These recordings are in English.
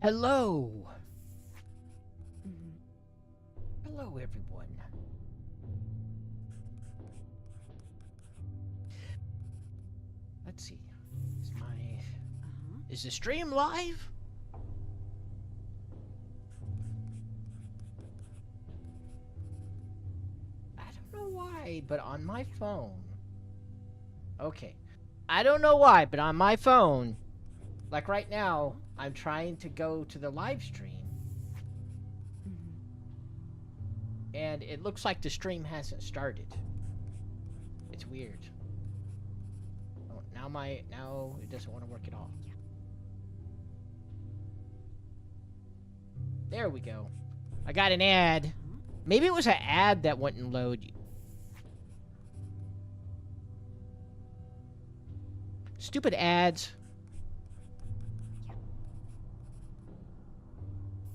Hello. Mhm. Hello, everyone. Let's see. Uh-huh. Is the stream live? I don't know why, but on my phone. Okay. I don't know why, but on my phone, like right now, I'm trying to go to the live stream, Mhm. and it looks like the stream hasn't started. It's weird. Oh, now it doesn't want to work at all. There we go. I got an ad. Uh-huh. Maybe it was an ad that wouldn't load. Stupid ads.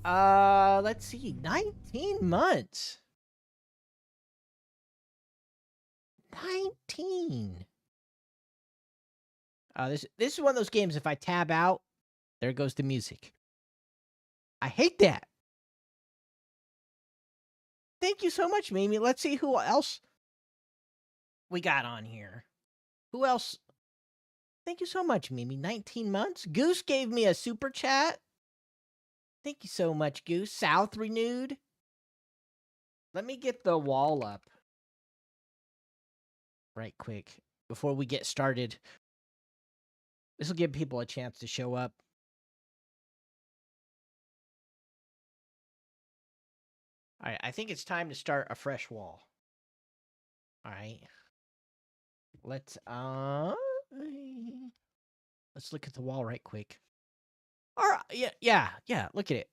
Let's see. 19 months. 19. This is one of those games, if I tab out, there goes the music. I hate that. Thank you so much, Mimi. Let's see who else we got on here. Who else? Thank you so much, Mimi. 19 months. Goose gave me a super chat. Thank you so much, Goose. South renewed. Let me get the wall up right quick before we get started. This will give people a chance to show up. All right, I think it's time to start a fresh wall. All right. Let's look at the wall right quick. All right, yeah, look at it.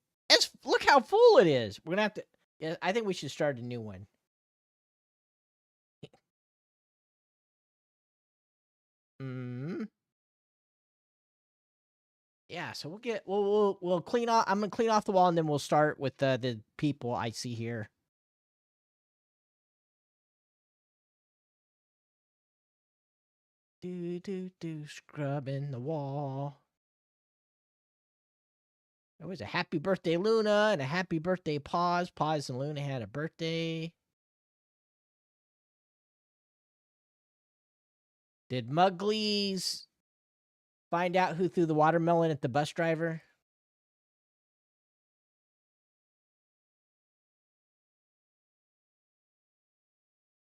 Look how full it is. We're going to have to Yeah, I think we should start a new one. Yeah, so we'll clean off. I'm going to clean off the wall, and then we'll start with the people I see here. Scrubbing the wall. It was a happy birthday, Luna, and a happy birthday, Pause. Pause and Luna had a birthday. Did Mugglies find out who threw the watermelon at the bus driver?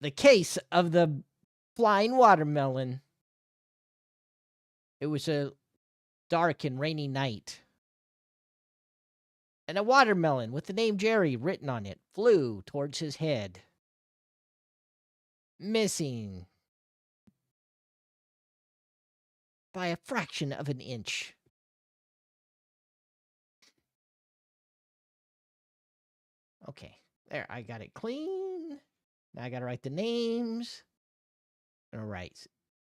The case of the flying watermelon. It was a dark and rainy night. And a watermelon with the name Jerry written on it flew towards his head. Missing by a fraction of an inch. Okay, there, I got it clean. Now I gotta write the names. All right,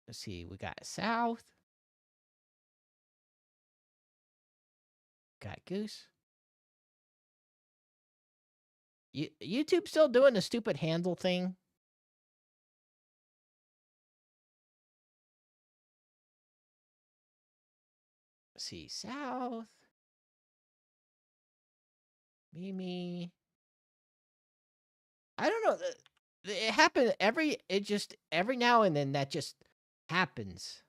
let's see, we got South. Got Goose. YouTube still doing the stupid handle thing? Let's see, South. Mimi. I don't know. It happened every now and then that just happens.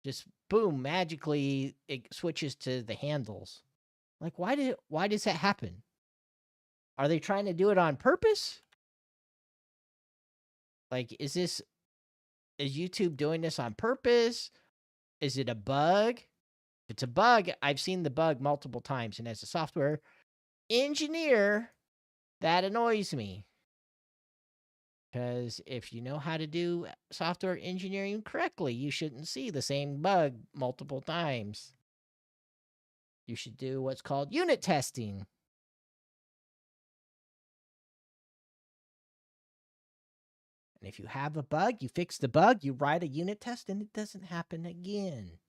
Just boom, magically it switches to the handles. Like why does that happen? Are they trying to do it on purpose? Like is YouTube doing this on purpose? Is it a bug? If it's a bug, I've seen the bug multiple times, and as a software engineer, that annoys me. Because if you know how to do software engineering correctly, you shouldn't see the same bug multiple times. You should do what's called unit testing. And if you have a bug, you fix the bug, you write a unit test, and it doesn't happen again.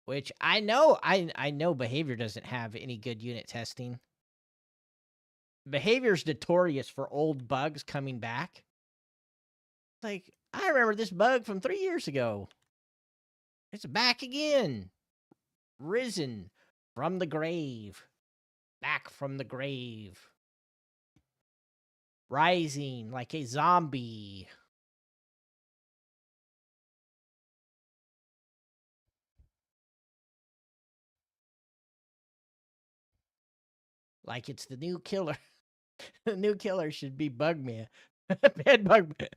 Which I know behavior doesn't have any good unit testing. Behavior's notorious for old bugs coming back. Like, I remember this bug from 3 years ago. It's back again. Risen from the grave. Back from the grave. Rising like a zombie. Like it's the new killer. The new killer should be Bugman. Bed Bugman.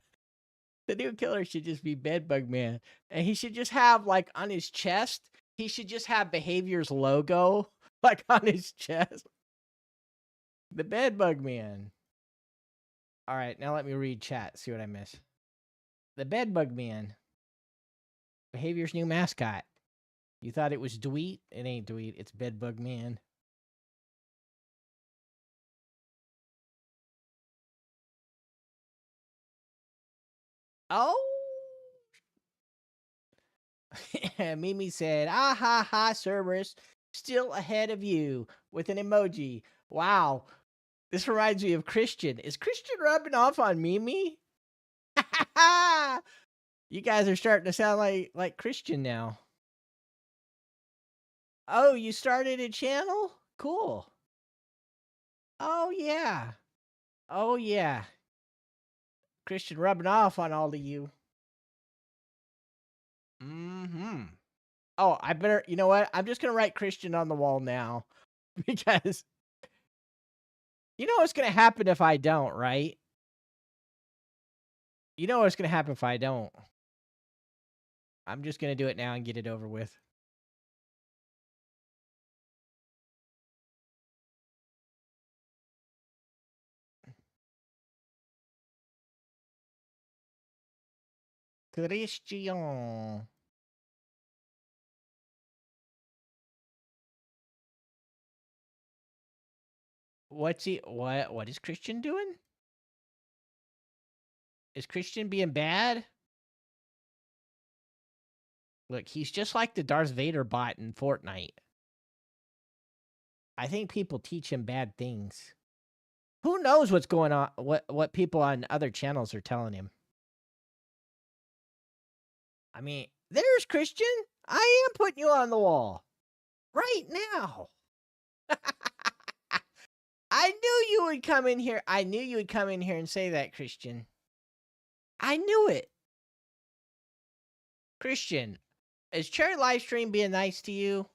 The new killer should just be Bedbug Man. And he should just have, like, on his chest, he should just have Behavior's logo, like, on his chest. The Bedbug Man. All right, now let me read chat, see what I miss. The Bedbug Man. Behavior's new mascot. You thought it was Dweet? It ain't Dweet, it's Bedbug Man. Oh! Mimi said, ah ha ha, Cerberus, still ahead of you, with an emoji. Wow. This reminds me of Christian. Is Christian rubbing off on Mimi? You guys are starting to sound like Christian now. Oh, you started a channel? Cool. Oh, yeah. Oh, yeah. Christian rubbing off on all of you. Mm-hmm. Oh, I better, you know what? I'm just going to write Christian on the wall now. Because you know what's going to happen if I don't, right? You know what's going to happen if I don't. I'm just going to do it now and get it over with. Christian. What's he? What is Christian doing? Is Christian being bad? Look, he's just like the Darth Vader bot in Fortnite. I think people teach him bad things. Who knows what's going on? What people on other channels are telling him? I mean, there's Christian. I am putting you on the wall right now. I knew you would come in here. I knew you would come in here and say that, Christian. I knew it. Christian, is Cherry Livestream being nice to you?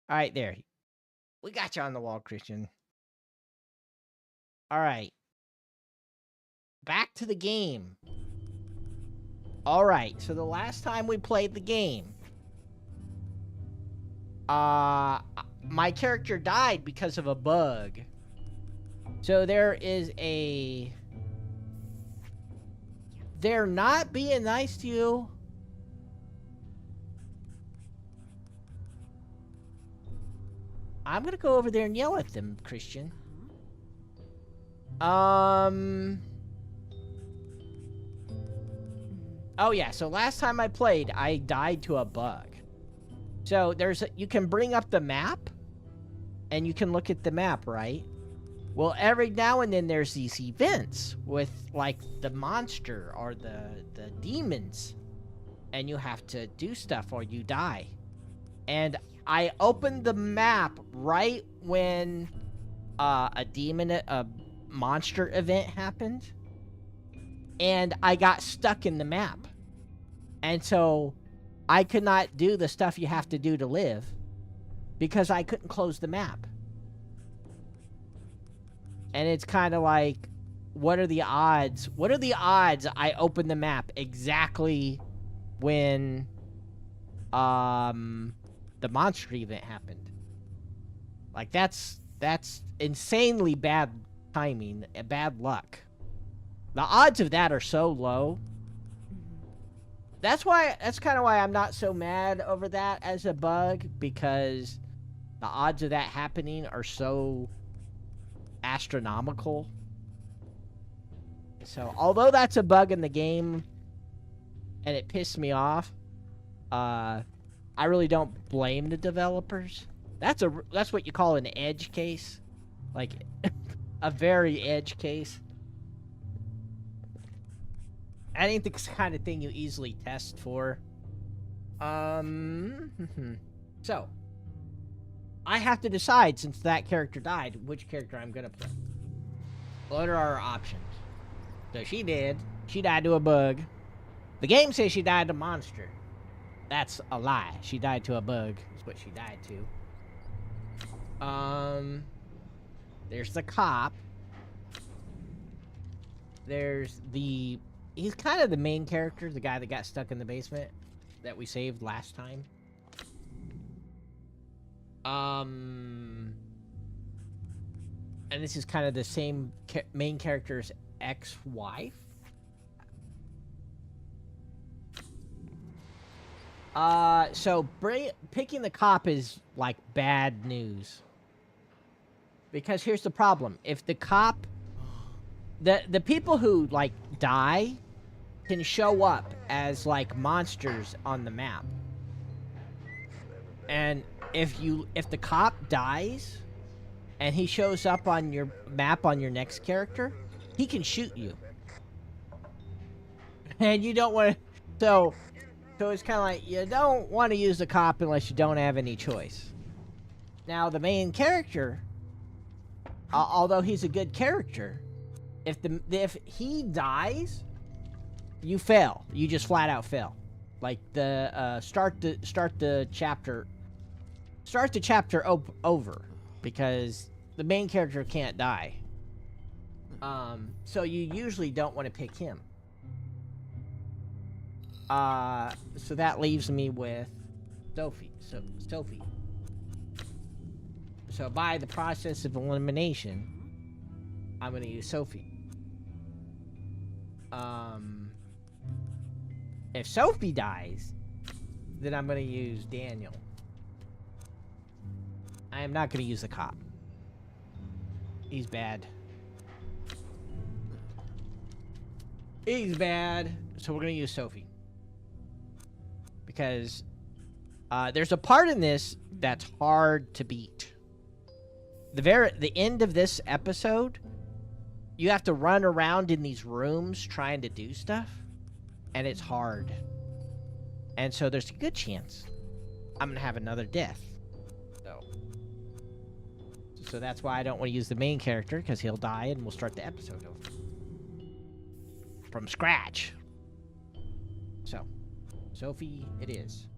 All right, there. We got you on the wall, Christian. All right. Back to the game. All right, so the last time we played the game, my character died because of a bug. So there is a... They're not being nice to you. I'm gonna go over there and yell at them, Christian. Oh yeah, so last time I played, I died to a bug. So you can bring up the map, and you can look at the map, right? Well, every now and then there's these events with, like, the monster or the demons, and you have to do stuff or you die. And I opened the map right when a monster event happened, and I got stuck in the map. And so I could not do the stuff you have to do to live because I couldn't close the map. And it's kind of like, what are the odds? What are the odds I open the map exactly when the monster event happened? Like, that's insanely bad timing, bad luck. The odds of that are so low. That's kind of why I'm not so mad over that as a bug, because the odds of that happening are so astronomical. So, although that's a bug in the game, and it pissed me off, I really don't blame the developers. That's what you call an edge case, like a very edge case. I think the kind of thing you easily test for. So I have to decide, since that character died, which character I'm gonna play. What are our options? So she did. She died to a bug. The game says she died to a monster. That's a lie. She died to a bug. Is what she died to. There's the cop. There's the... He's kind of the main character, the guy that got stuck in the basement that we saved last time. And this is kind of the same main character's ex-wife. So picking the cop is like bad news. Because here's the problem. If the cop... The people who, like, die can show up as, like, monsters on the map. And if the cop dies and he shows up on your map on your next character, he can shoot you. And you don't want to... So it's kind of like, you don't want to use the cop unless you don't have any choice. Now, the main character, although he's a good character... If he dies, you fail. You just flat out fail. Like start the chapter over, because the main character can't die. So you usually don't want to pick him. So that leaves me with Sophie. Sophie. So by the process of elimination, I'm gonna use Sophie. If Sophie dies, then I'm gonna use Daniel. I am not gonna use the cop. He's bad. He's bad. So we're gonna use Sophie. Because there's a part in this that's hard to beat. The end of this episode, you have to run around in these rooms trying to do stuff, and it's hard. And so there's a good chance I'm gonna have another death. So that's why I don't want to use the main character, because he'll die and we'll start the episode over. From scratch. So, Sophie it is.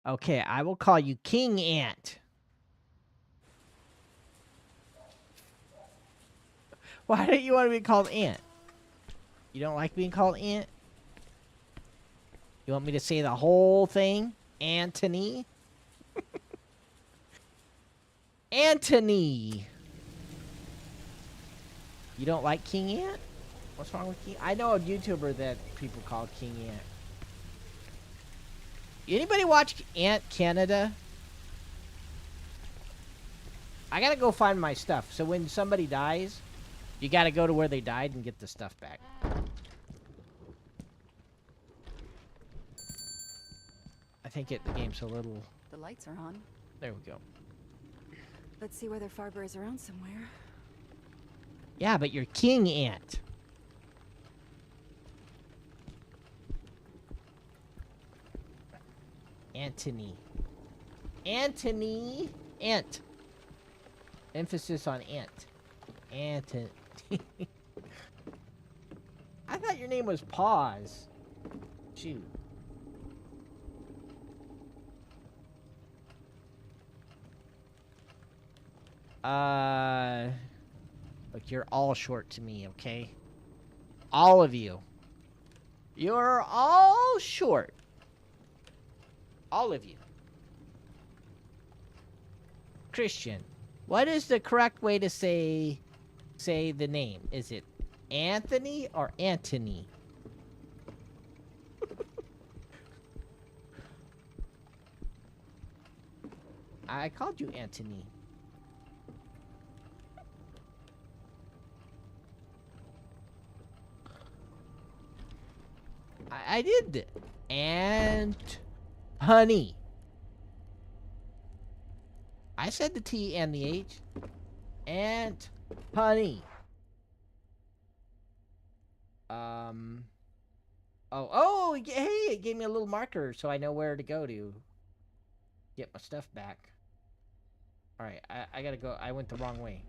Okay, I will call you King Ant. Why don't you want to be called Ant? You don't like being called Ant? You want me to say the whole thing? Anthony? Anthony! You don't like King Ant? What's wrong with King? I know a YouTuber that people call King Ant. Anybody watch Ant Canada? I gotta go find my stuff. So when somebody dies, you gotta go to where they died and get the stuff back. I think the game's a little... The lights are on. There we go. Let's see whether Farber's around somewhere. Yeah, but you're King Ant. Anthony. Anthony. Ant. Emphasis on Ant. Anthony. I thought your name was Pause. Shoot. Look, you're all short to me, okay? All of you. You're all short. All of you. Christian, what is the correct way to say the name? Is it Anthony or Antony? I called you Antony. I did. And honey. I said the T and the H. And honey. Oh, hey, it gave me a little marker so I know where to go to get my stuff back. Alright, I gotta go. I went the wrong way.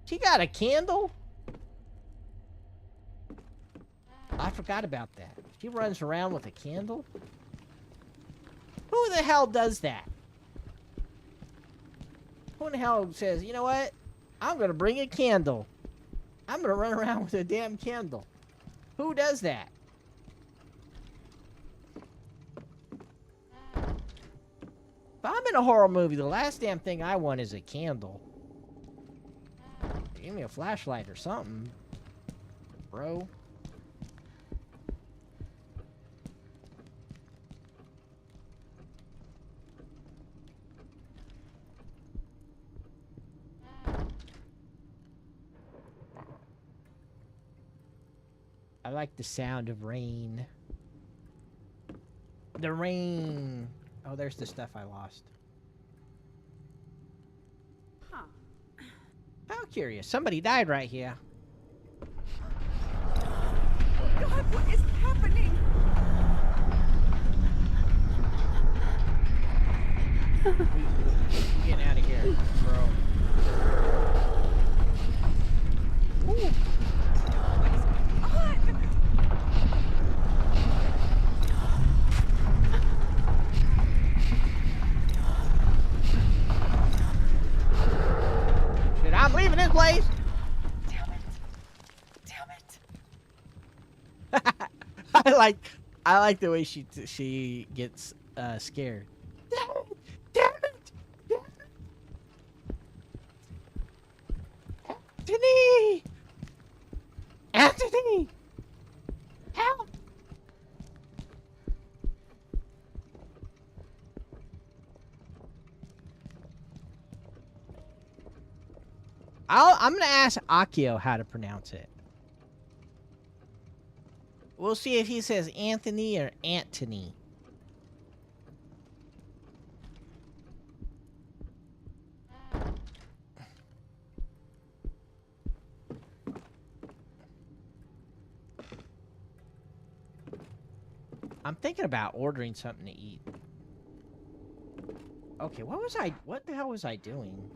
She got a candle? I forgot about that. She runs around with a candle? Who the hell does that? Who in the hell says, you know what? I'm gonna bring a candle. I'm gonna run around with a damn candle. Who does that? If I'm in a horror movie, the last damn thing I want is a candle. Give me a flashlight or something, bro. I like the sound of rain. The rain. Oh, there's the stuff I lost. Huh. How curious. Somebody died right here. God, what is happening? Getting out of here, bro. Ooh. Shit, I'm leaving this place. Damn it. Damn it. I like the way she gets scared. Damn it! Anthony! Anthony! Help! I'm gonna ask Akio how to pronounce it. We'll see if he says Anthony or Antony. I'm thinking about ordering something to eat. Okay, what the hell was I doing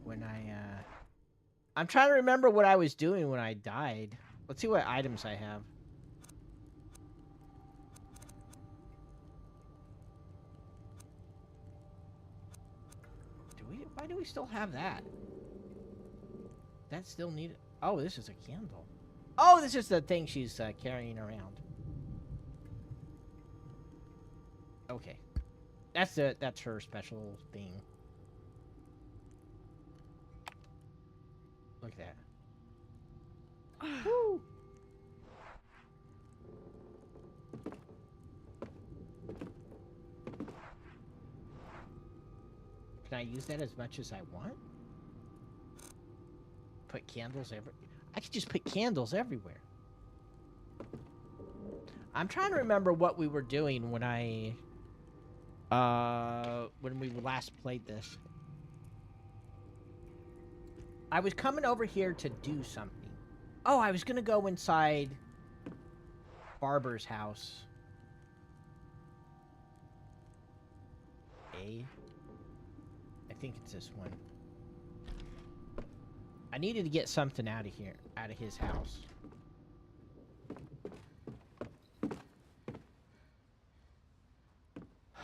when I'm trying to remember what I was doing when I died. Let's see what items I have. Why do we still have that? That still needed. Oh, this is a candle. Oh, this is the thing she's carrying around. Okay. That's her special thing. Look at that. Woo! Can I use that as much as I want? Put candles I could just put candles everywhere. I'm trying to remember what we were doing when when we last played this. I was coming over here to do something. Oh, I was gonna go inside Barber's house. I think it's this one. I needed to get something out of here, out of his house.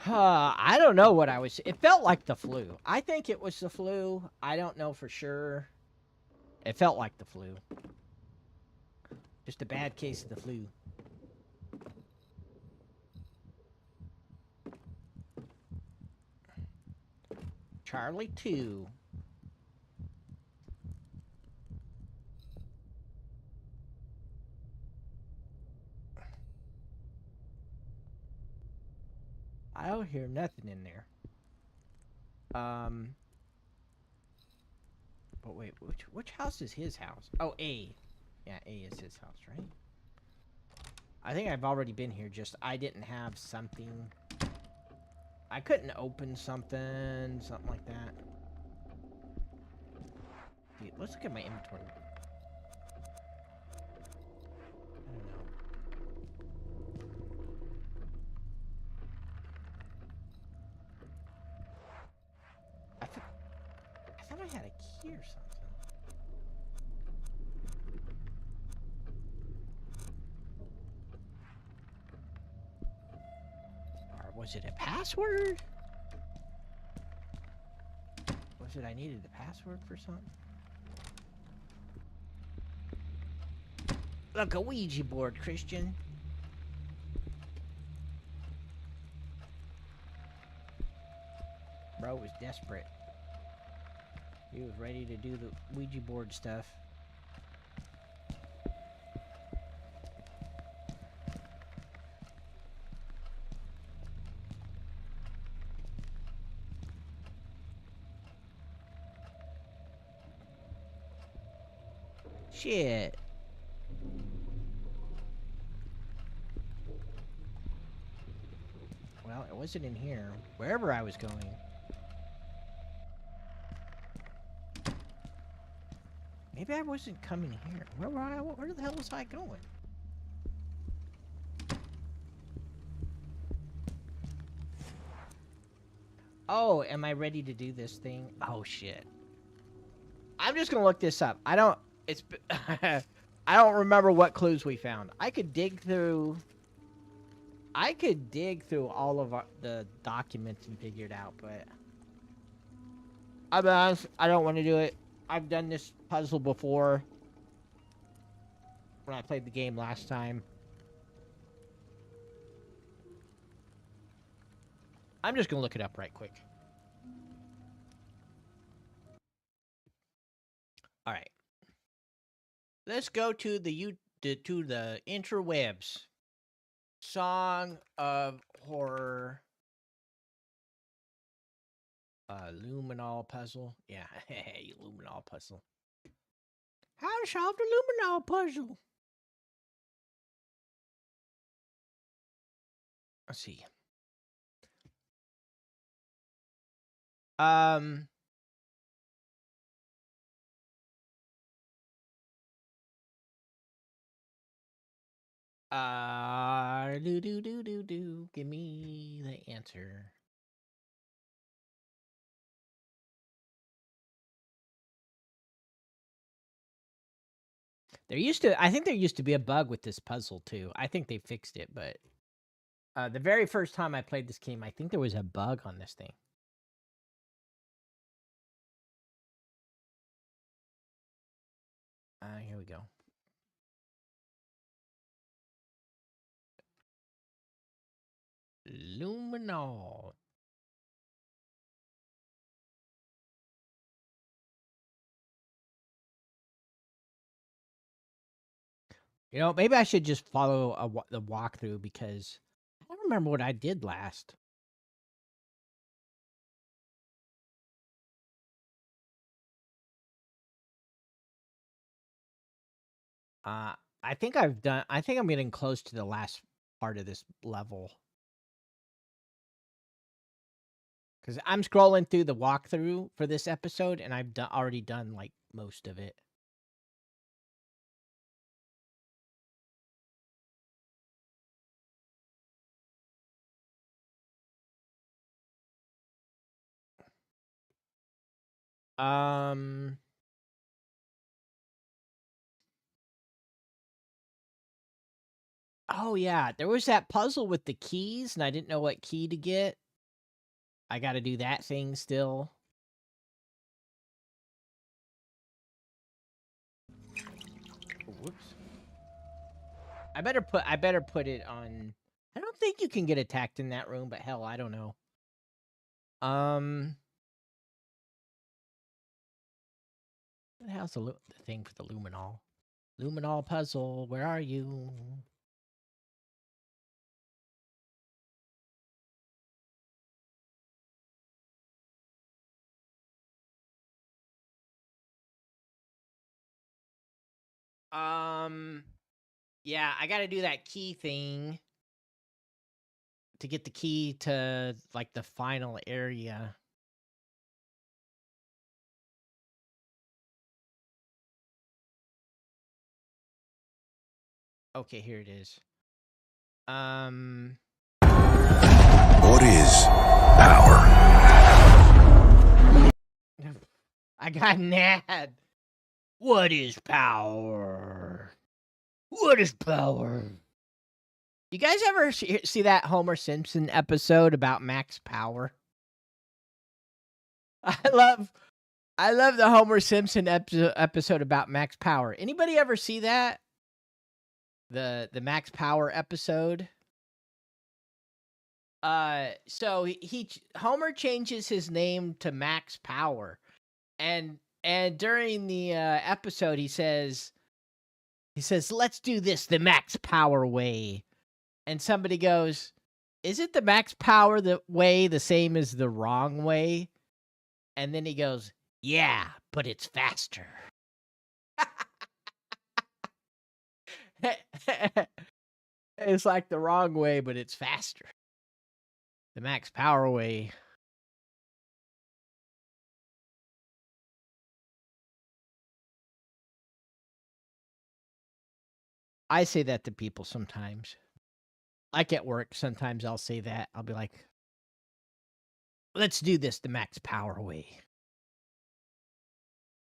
I don't know what I was... It felt like the flu. I think it was the flu. I don't know for sure. It felt like the flu. Just a bad case of the flu. Charlie 2. I don't hear nothing in there. But wait, which house is his house? Oh, A. Yeah, A is his house, right? I think I've already been here, just I didn't have something. I couldn't open something like that. Dude, let's look at my inventory. I don't know. I thought I had a key or something. Or was it a password? Was it I needed a password for something? Look, a Ouija board, Christian. Bro was desperate. He was ready to do the Ouija board stuff. Shit. Well, it wasn't in here. Wherever I was going. Maybe I wasn't coming here. Where the hell was I going? Oh, am I ready to do this thing? Oh, shit. I'm just gonna look this up. I don't remember what clues we found. I could dig through all of the documents and figure it out, but I'll be honest, I don't want to do it. I've done this puzzle before when I played the game last time. I'm just gonna look it up right quick. All right. Let's go to the interwebs. Song of Horror. Luminol puzzle. Yeah, hey, Luminol puzzle. How to solve the Luminol puzzle? Let's see. Give me the answer. I think there used to be a bug with this puzzle too. I think they fixed it, but the very first time I played this game, I think there was a bug on this thing. Here we go. Luminol. You know, maybe I should just follow the walkthrough because I don't remember what I did last. I think I'm getting close to the last part of this level. Because I'm scrolling through the walkthrough for this episode, and I've already done, like, most of it. Oh, yeah, there was that puzzle with the keys, and I didn't know what key to get. I gotta do that thing still. Whoops. I better put it on. I don't think you can get attacked in that room, but hell, I don't know. What the hell's the thing for the luminol? Luminol puzzle, where are you? Yeah, I gotta do that key thing to get the key to, like, the final area. Okay, here it is. What is power? I got mad. What is power? What is power? You guys ever see that Homer Simpson episode about Max Power? I love the Homer Simpson episode about Max Power. Anybody ever see that? The Max Power episode? So Homer changes his name to Max Power. And during the episode he says, "Let's do this the Max Power way." And somebody goes, "Is it the Max Power way the same as the wrong way?" And then he goes, "Yeah, but it's faster." It's like the wrong way, but it's faster. The Max Power way. I say that to people sometimes. Like at work, sometimes I'll say that. I'll be like, "Let's do this the Max Power way."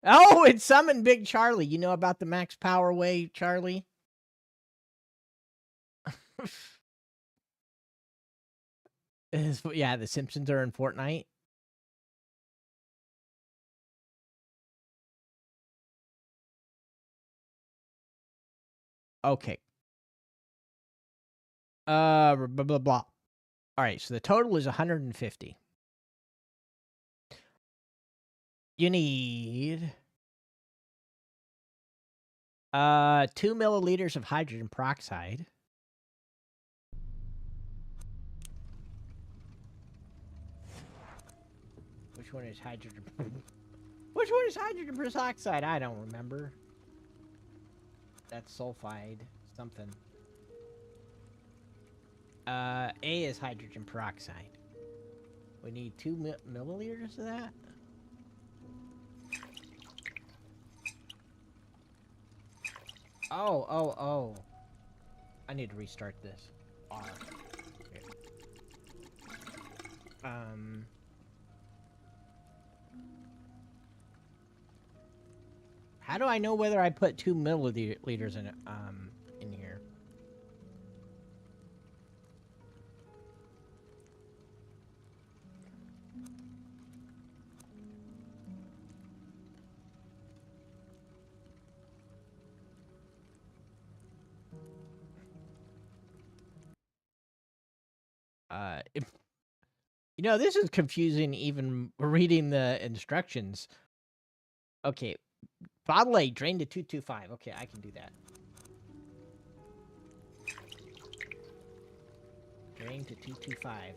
Oh, and summon Big Charlie. You know about the Max Power way, Charlie? Yeah, the Simpsons are in Fortnite. Okay. Blah, blah, blah. All right, so the total is 150. You need 2 milliliters of hydrogen peroxide. Which one is hydrogen? Which one is hydrogen peroxide? I don't remember. That's sulfide something. A is hydrogen peroxide. We need 2 milliliters of that. Oh. I need to restart this. R. Here. How do I know whether I put 2 milliliters in here? You know, this is confusing even reading the instructions. Okay. Bottle A, drain to 225. Okay, I can do that. Drain to 225.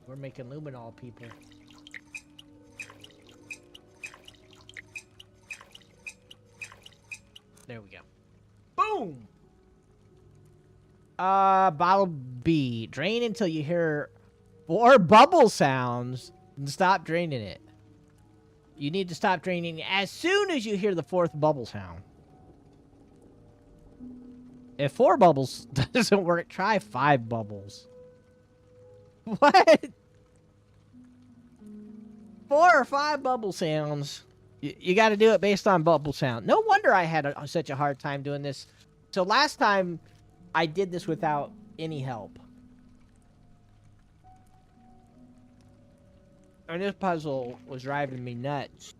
We're making luminol, people. There we go. Boom! Bottle B. Drain until you hear 4 bubble sounds and stop draining it. You need to stop draining as soon as you hear the 4th bubble sound. If 4 bubbles doesn't work, try 5 bubbles. What? 4 or 5 bubble sounds. You got to do it based on bubble sound. No wonder I had such a hard time doing this. So last time, I did this without any help. And this puzzle was driving me nuts.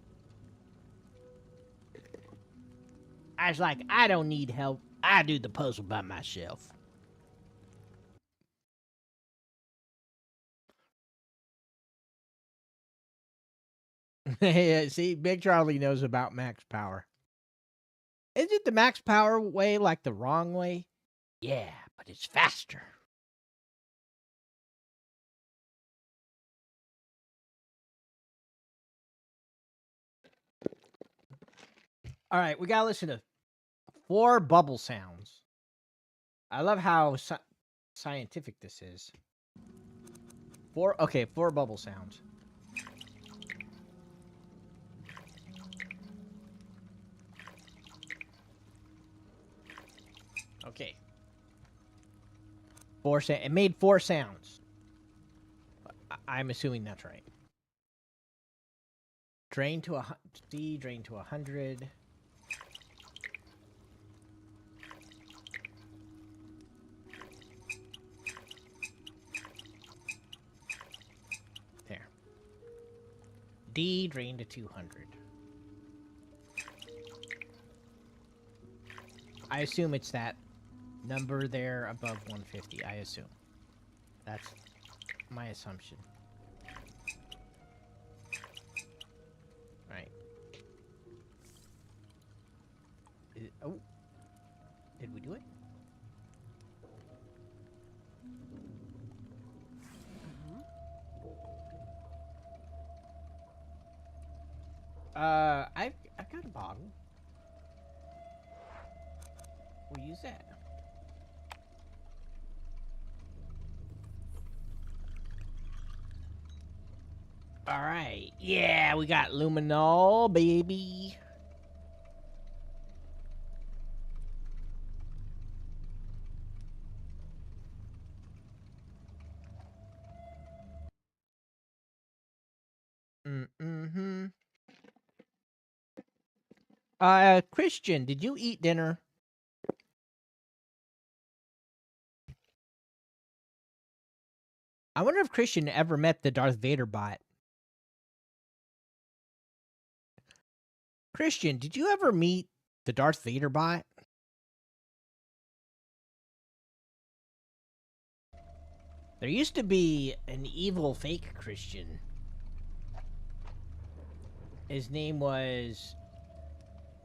I was like, I don't need help. I do the puzzle by myself. See, Big Charlie knows about Max Power. Is it the Max Power way like the wrong way? Yeah, but it's faster. All right, we gotta listen to 4 bubble sounds. I love how scientific this is. 4 bubble sounds. Okay. It made 4 sounds. I'm assuming that's right. Drain to drain to 100. There. D, drain to 200. I assume it's that number there above 150, I assume. That's my assumption. Right. Oh. Did we do it? I've got a bottle. We'll use that. All right. Yeah, we got luminol, baby. Mm-hmm. Christian, did you eat dinner? I wonder if Christian ever met the Darth Vader bot. Christian, did you ever meet the Darth Vader bot? There used to be an evil fake Christian. His name was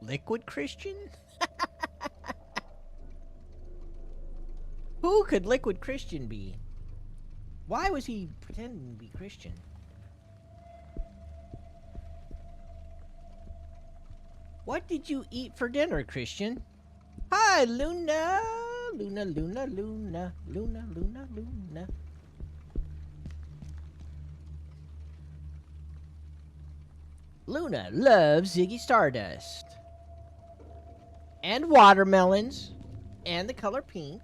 Liquid Christian? Who could Liquid Christian be? Why was he pretending to be Christian? What did you eat for dinner, Christian? Hi, Luna! Luna, Luna, Luna, Luna, Luna, Luna. Luna loves Ziggy Stardust. And watermelons. And the color pink.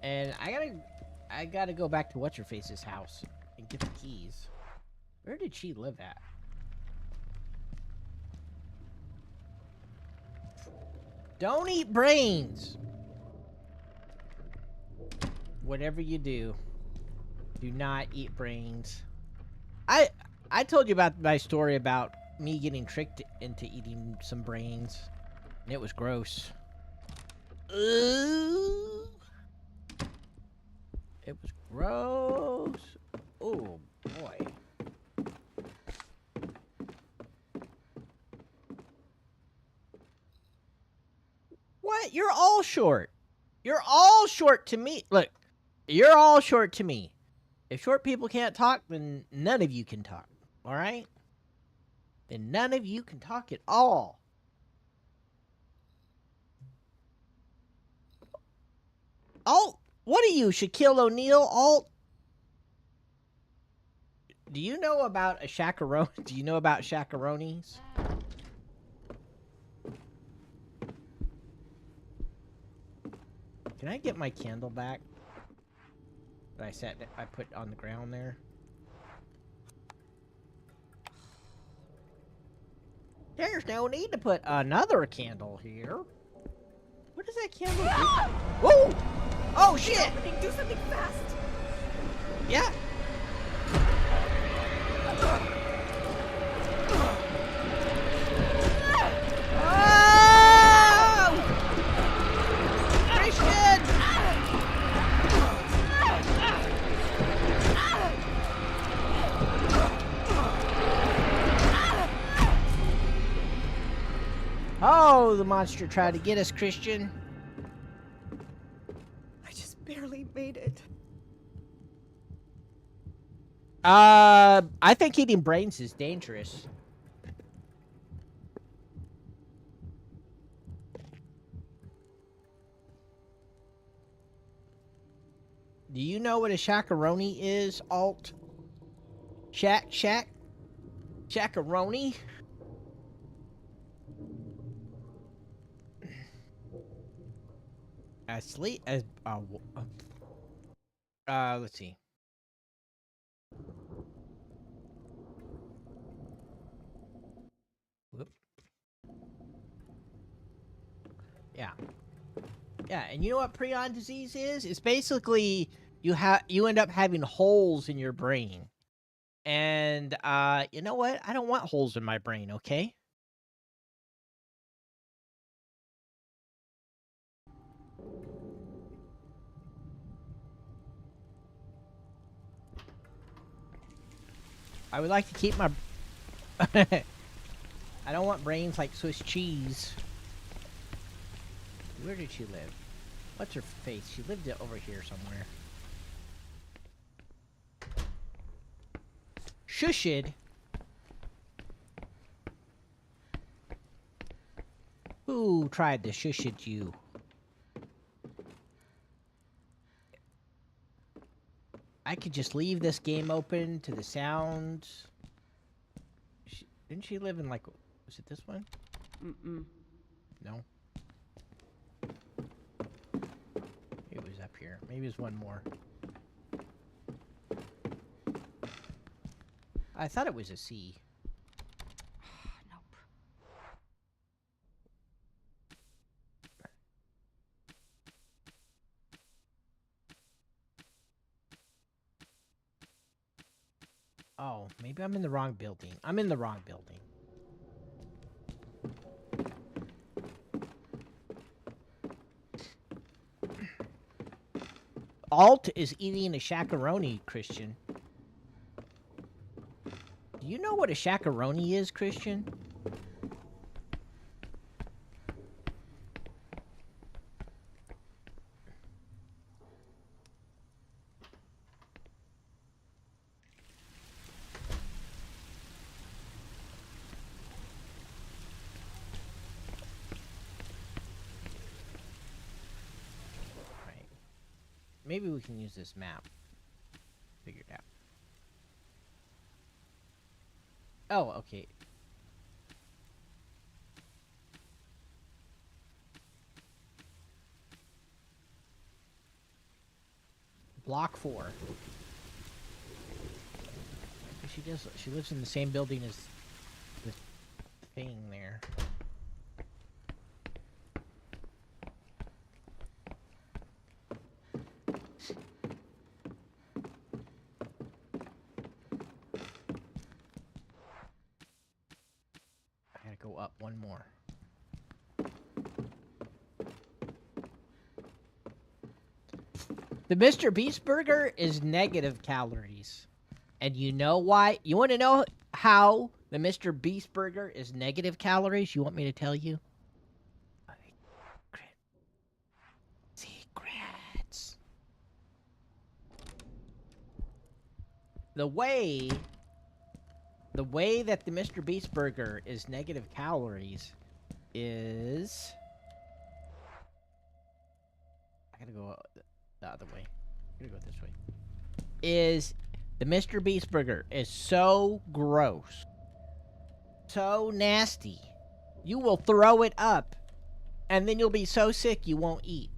And I gotta go back to What's-Her-Face's house and get the keys. Where did she live at? Don't eat brains! Whatever you do, do not eat brains. I told you about my story about me getting tricked into eating some brains, and it was gross. Ooh. It was gross. Oh boy. What? You're all short. You're all short to me. Look, you're all short to me. If short people can't talk, then none of you can talk. All right? Then none of you can talk at all. Alt, what are you, Shaquille O'Neal? Alt? Do you know about a shakaroni? Do you know about shacaronis? Can I get my candle back? That I put on the ground there. There's no need to put another candle here. What does that candle do? Whoa! Oh shit! Do something fast! Yeah. Oh! Christian! Oh, the monster tried to get us, Christian. I just barely made it. I think eating brains is dangerous. Do you know what a shakaroni is, Alt? Shakaroni? Asleep as let's see. Whoop. Yeah. Yeah, and you know what prion disease is? It's basically you end up having holes in your brain. And you know what? I don't want holes in my brain, okay? I would like to keep my I don't want brains like Swiss cheese. Where did she live? What's her face? She lived over here somewhere. Shushid? Who tried to shush at you? I could just leave this game open to the sounds. Didn't she live in, like, was it this one? Mm-mm. No. It was up here. Maybe it's one more. I thought it was a C. Nope. Oh, maybe I'm in the wrong building. I'm in the wrong building. Alt is eating a shakaroni, Christian. Do you know what a shakaroni is, Christian? Right. Maybe we can use this map. Figure it out. Oh, okay. Block 4. She lives in the same building as the thing there. I gotta go up one more. The Mr. Beast burger is negative calories. And you know why? You want to know how the Mr. Beast burger is negative calories? You want me to tell you? Secrets. The way that the Mr. Beast burger is negative calories is... I gotta go the other way. I gotta go this way. Is the Mr. Beast burger is so gross, so nasty, you will throw it up, and then you'll be so sick you won't eat.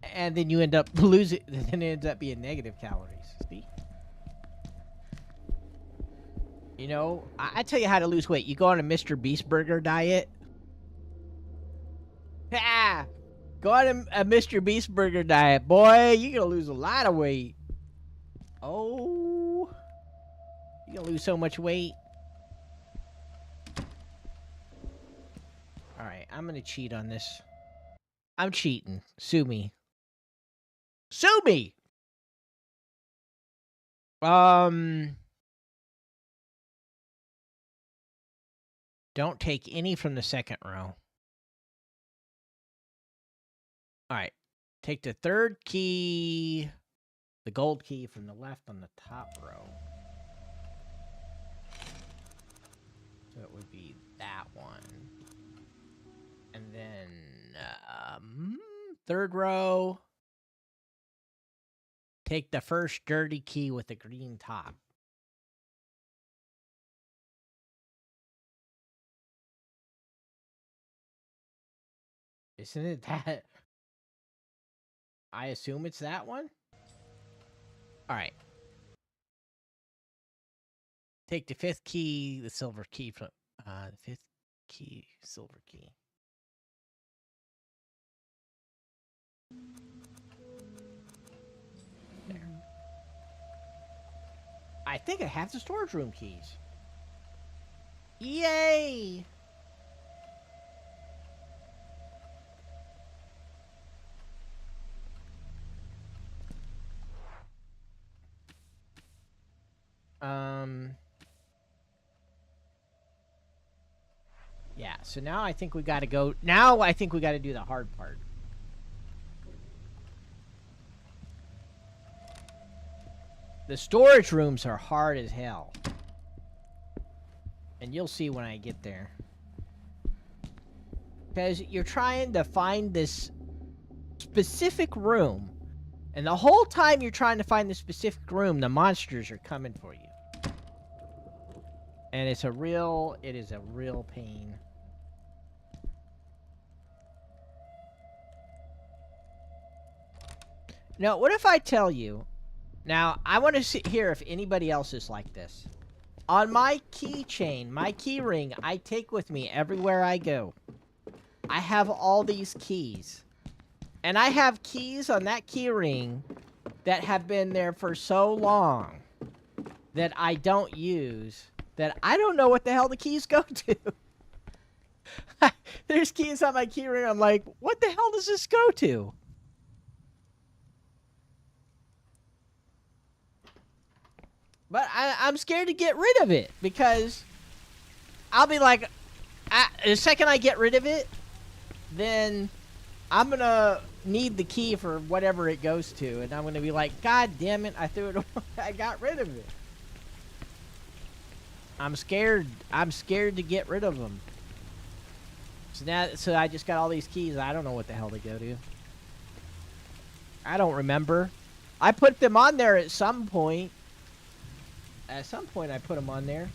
And then you end up losing, then it ends up being negative calories. See? You know, I tell you how to lose weight. You go on a Mr. Beast burger diet. Ah! Go on a Mr. Beast burger diet. Boy, you're gonna lose a lot of weight. Oh. You're gonna lose so much weight. Alright, I'm gonna cheat on this. I'm cheating. Sue me. Sue me! Don't take any from the second row. Alright. Take the third key, the gold key from the left on the top row. So it would be that one. And then, Third row. Take the first dirty key with the green top. Isn't it that? I assume it's that one? Alright. Take the fifth key, the silver key from... the fifth key, silver key. There. I think I have the storage room keys. Yay! Yeah, so now I think we gotta go... Now I think we gotta do the hard part. The storage rooms are hard as hell. And you'll see when I get there. Because you're trying to find this specific room. And the whole time you're trying to find the specific room, the monsters are coming for you. And it is a real pain. Now, what if I tell you... Now, I want to hear if anybody else is like this. On my keychain, my key ring, I take with me everywhere I go. I have all these keys. And I have keys on that key ring that have been there for so long that I don't use, that I don't know what the hell the keys go to. There's keys on my key ring. I'm like, what the hell does this go to? But I'm scared to get rid of it because I'll be like, the second I get rid of it, then I'm going to need the key for whatever it goes to. And I'm going to be like, God damn it, I threw it away. I got rid of it. I'm scared. I'm scared to get rid of them. So I just got all these keys. I don't know what the hell they go to. I don't remember. I put them on there at some point. At some point, I put them on there.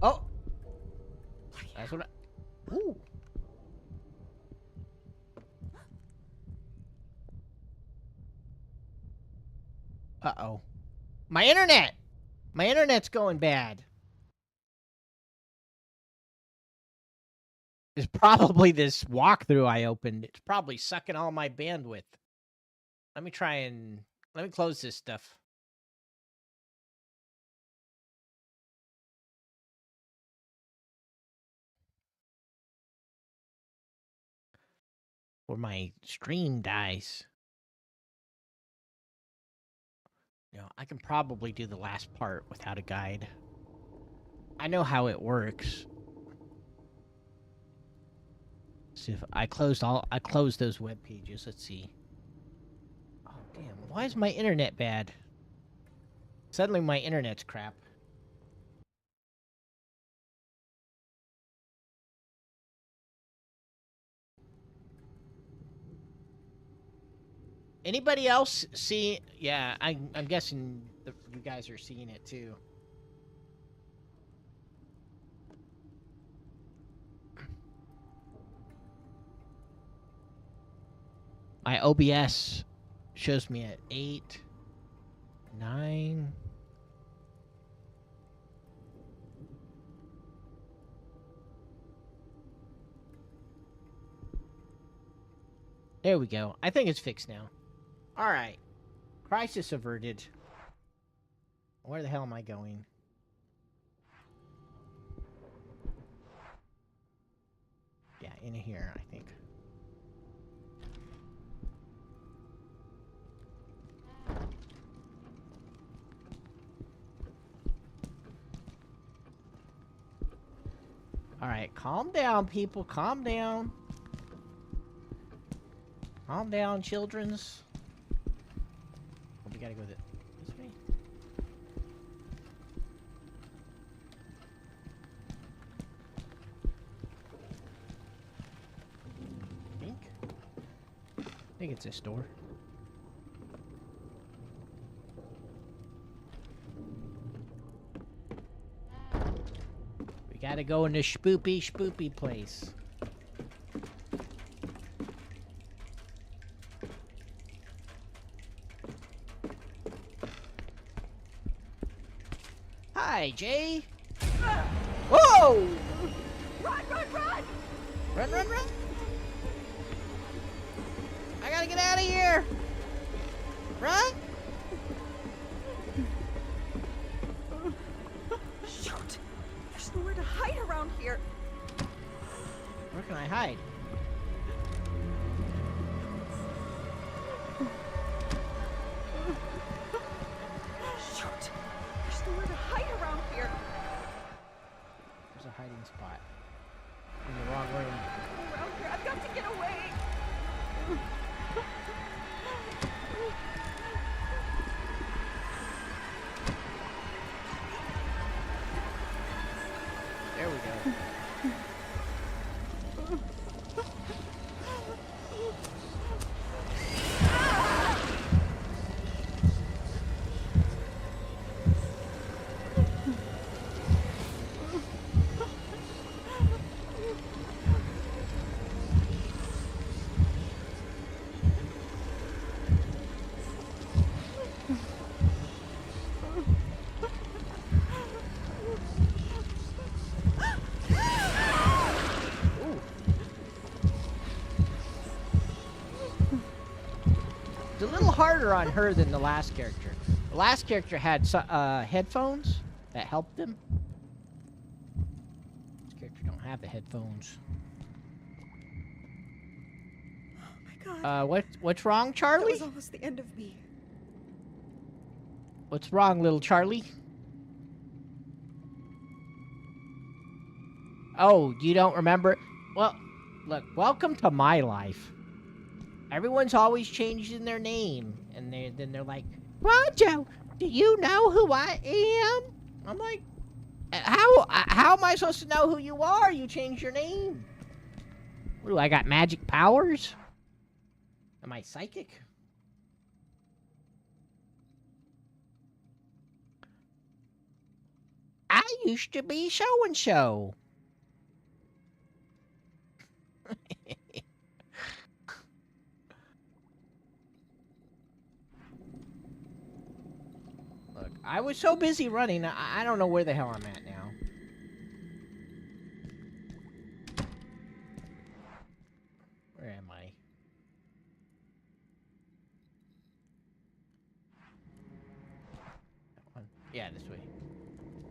Oh! That's what I... Ooh. Uh-oh. My internet! My internet's going bad. It's probably this walkthrough I opened. It's probably sucking all my bandwidth. Let me close this stuff. Or my stream dies. You know, I can probably do the last part without a guide. I know how it works. See if I closed those web pages. Let's see. Oh damn, why is my internet bad? Suddenly my internet's crap. Anybody else see? Yeah, I'm guessing you guys are seeing it too. My OBS shows me at 8, 9. There we go. I think it's fixed now. All right. Crisis averted. Where the hell am I going? Yeah, in here, I think. Alright, calm down, people. Calm down. Calm down, childrens. Oh, we gotta go this way. I think it's this door. We gotta go in this spoopy place. Hi, Jay. Whoa! Run, run, run! Run, run, run! I gotta get out of here! Run! Shoot! There's nowhere to hide around here. Where can I hide? Shoot! There's nowhere to hide around here. There's a hiding spot. In the wrong room. Around here, I've got to get away. There we go. It's a little harder on her than the last character. The last character had headphones that helped him. This character don't have the headphones. Oh my god. What's wrong, That Charlie? was almost the end of me. What's wrong, little Charlie? Oh, you don't remember? Well, look, welcome to my life. Everyone's always changing their name, and then they're like, Swanzo, do you know who I am? I'm like, how am I supposed to know who you are? You changed your name. What do I got, magic powers? Am I psychic? I used to be so-and-so. Look, I was so busy running, I don't know where the hell I'm at now. Where am I? That one. Yeah, this way.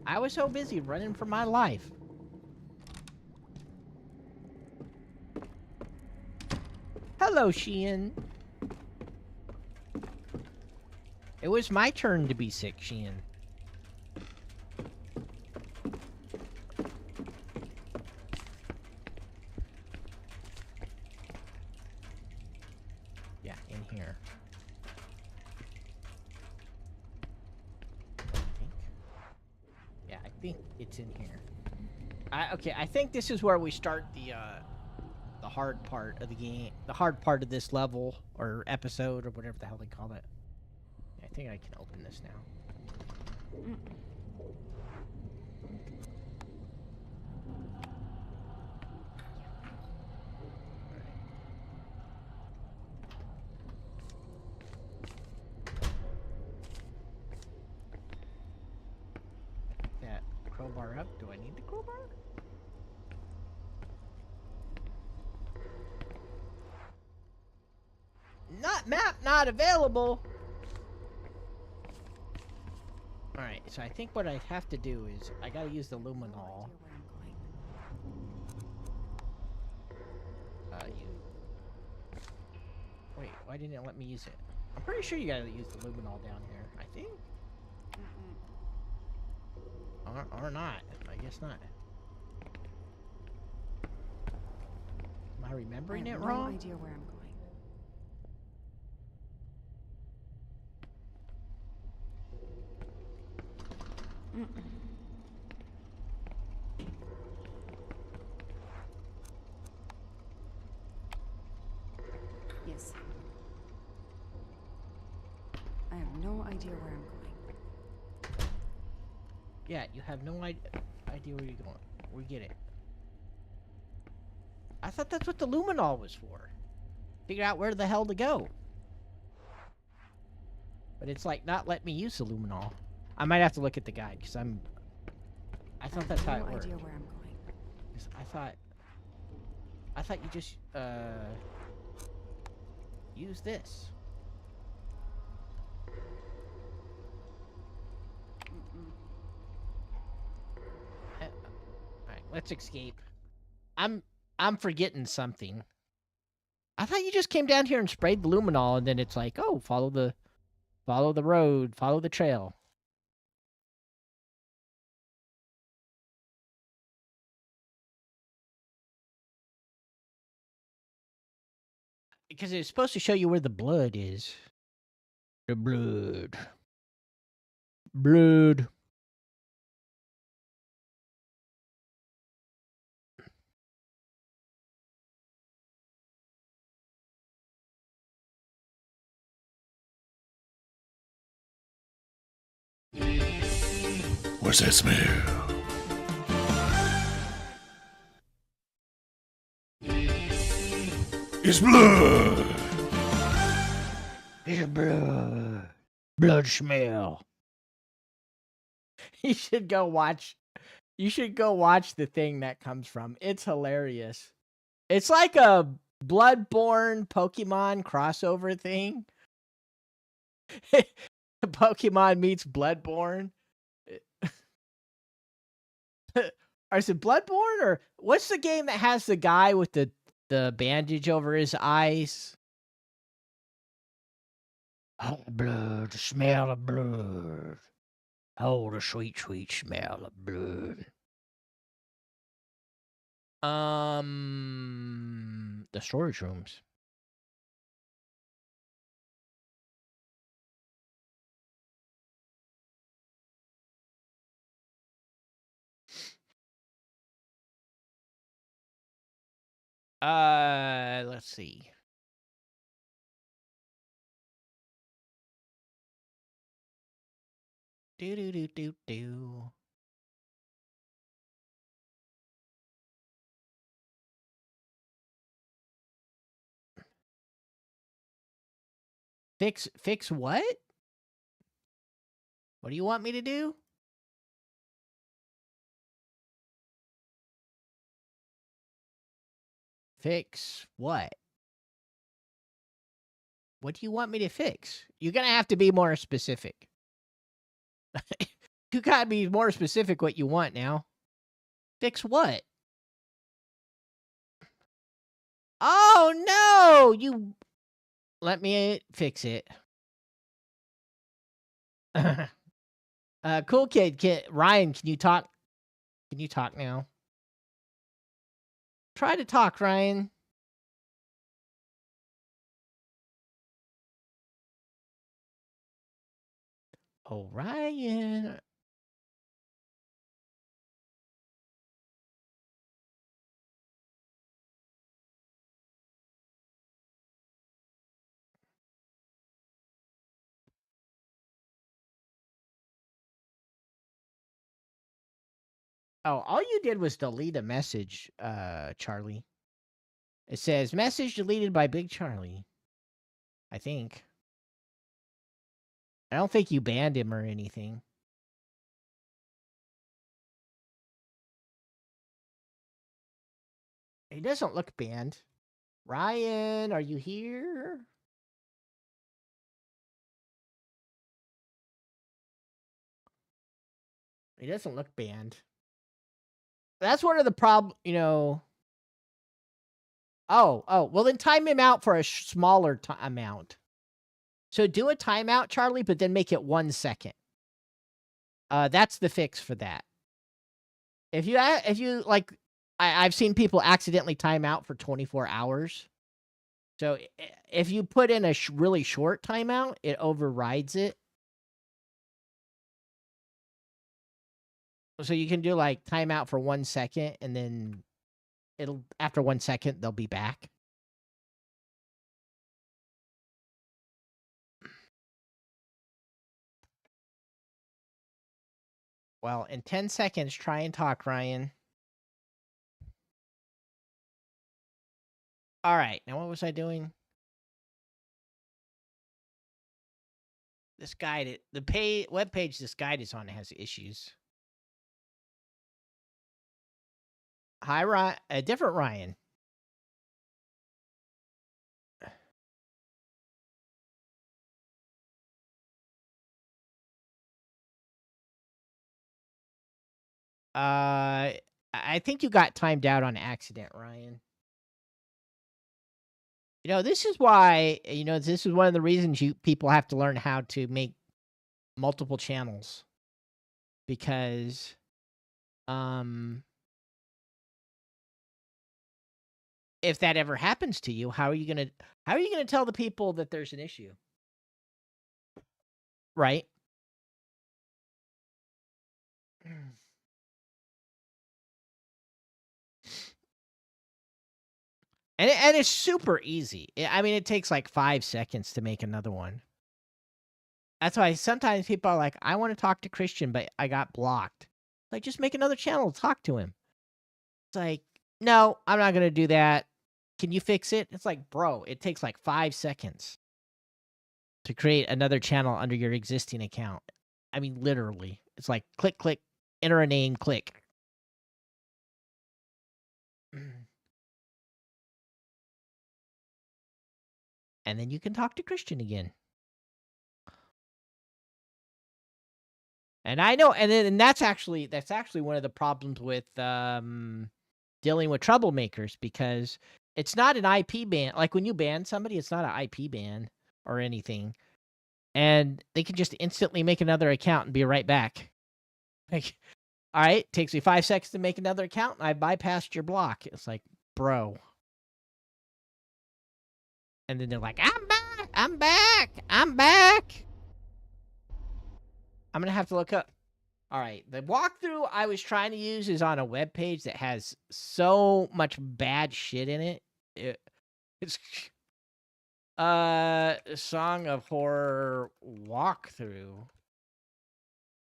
I was so busy running for my life. Hello, Sheehan. It was my turn to be sick, Sheehan. Yeah, in here. I think it's in here. Okay, I think this is where we start the hard part of the game, the hard part of this level or episode or whatever the hell they call it. I think I can open this now. That crowbar up. Do I need the crowbar? Map not available. Alright, so I think what I have to do is I gotta use the luminol. Wait, why didn't it let me use it? I'm pretty sure you gotta use the luminol down here. I think. Or not. I guess not. Am I remembering I it have wrong? no idea where I'm going. Yes. I have no idea where I'm going. Yeah, you have no idea where you're going. We get it. I thought that's what the luminol was for. Figure out where the hell to go. But it's like not letting me use the luminol. I might have to look at the guide because I thought that's how it I have no worked. idea where I'm going. 'Cause I thought you just use this. Alright, let's escape. I'm forgetting something. I thought you just came down here and sprayed the luminol and then it's like, oh, follow the road, follow the trail. Because it's supposed to show you where the blood is. The blood. Blood. What's that smell? It's blood! It's blood. Blood smell. You should go watch the thing that comes from. It's hilarious. It's like a Bloodborne Pokemon crossover thing. Pokemon meets Bloodborne. Or is it Bloodborne or what's the game that has the guy with the bandage over his eyes? Oh, blood, the smell of blood. Oh, the sweet, sweet smell of blood. The storage rooms. Let's see. Do. Fix what? What do you want me to do? Fix what? What do you want me to fix? You're gonna have to be more specific. You gotta be more specific what you want now. Fix what? Oh no! You let me fix it. Cool kid, Ryan, can you talk? Can you talk now? Try to talk, Ryan. Oh, Ryan. Oh, all you did was delete a message, Charlie. It says, message deleted by Big Charlie. I think. I don't think you banned him or anything. He doesn't look banned. Ryan, are you here? He doesn't look banned. That's one of the problem, you know. Oh, well then time him out for a smaller amount. So do a timeout, Charlie, but then make it 1 second. That's the fix for that. If you like I've seen people accidentally time out for 24 hours. So if you put in a really short timeout, it overrides it. So you can do like timeout for 1 second, and then it'll after 1 second they'll be back. Well, in 10 seconds, try and talk, Ryan. All right. Now, what was I doing? This guide, the web page this guide is on has issues. Hi, Ryan. A different Ryan. I think you got timed out on accident, Ryan. This is why, this is one of the reasons people have to learn how to make multiple channels. Because, if that ever happens to you, how are you gonna tell the people that there's an issue? Right? And it's super easy. I mean, it takes like 5 seconds to make another one. That's why sometimes people are like, I want to talk to Christian, but I got blocked. Like, just make another channel, talk to him. It's like, no, I'm not going to do that. Can you fix it? It's like, bro, it takes like 5 seconds to create another channel under your existing account. I mean, literally. It's like, click, click, enter a name, click. And then you can talk to Christian again. And I know, and that's actually one of the problems with dealing with troublemakers, because it's not an IP ban. Like when you ban somebody, it's not an IP ban or anything, and they can just instantly make another account and be right back. Like, all right, takes me 5 seconds to make another account, and I bypassed your block. It's like, bro. And then they're like, I'm back, I'm back, I'm back. I'm gonna have to look up. All right, the walkthrough I was trying to use is on a web page that has so much bad shit in it. It's Song of Horror walkthrough.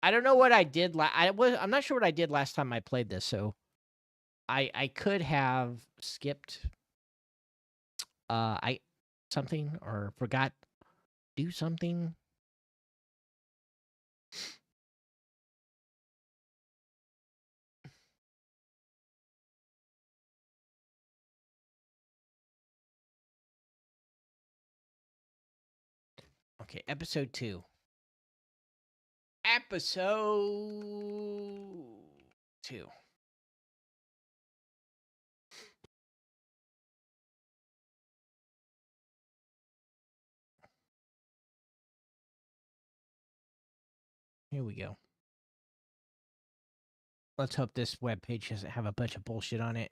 I don't know what I did. I'm not sure what I did last time I played this, so I could have skipped something or forgot do something. Okay, episode 2. Episode 2. Here we go. Let's hope this webpage doesn't have a bunch of bullshit on it.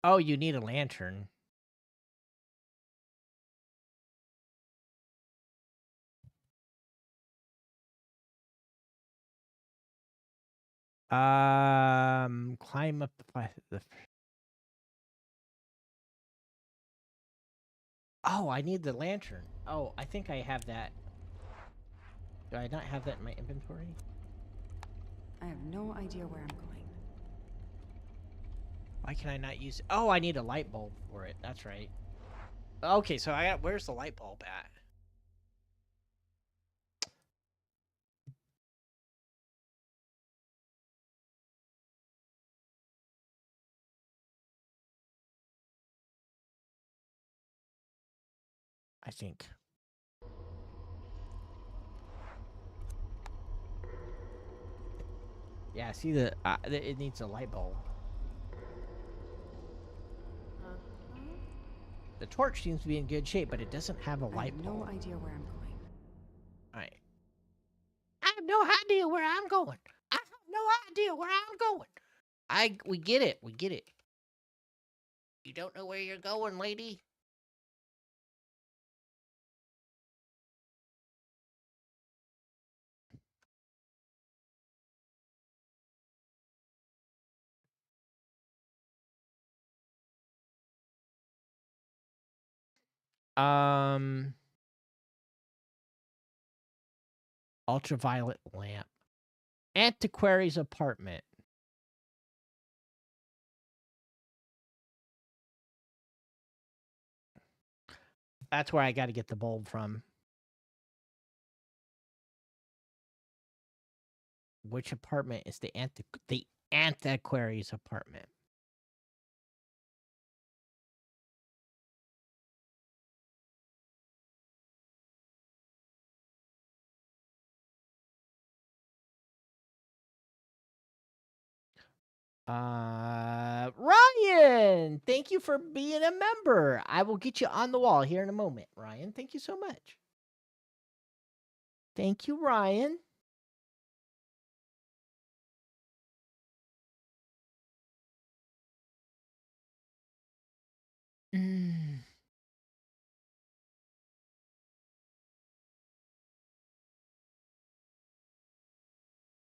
Oh, you need a lantern. Climb up the Oh, I need the lantern. Oh, I think I have that. Do I not have that in my inventory? I have no idea where I'm going. Why can I not use... Oh, I need a light bulb for it. That's right. Okay, so where's the light bulb at? I think. Yeah, see it needs a light bulb. The torch seems to be in good shape, but it doesn't have a I light have bulb. no idea where I'm going. Alright. I have no idea where I'm going. I have no idea where I'm going. We get it. We get it. You don't know where you're going, lady? Ultraviolet lamp. Antiquary's apartment. That's where I got to get the bulb from. Which apartment is the antiquary's apartment? Ryan, thank you for being a member. I will get you on the wall here in a moment, Ryan. Thank you so much. Thank you, Ryan.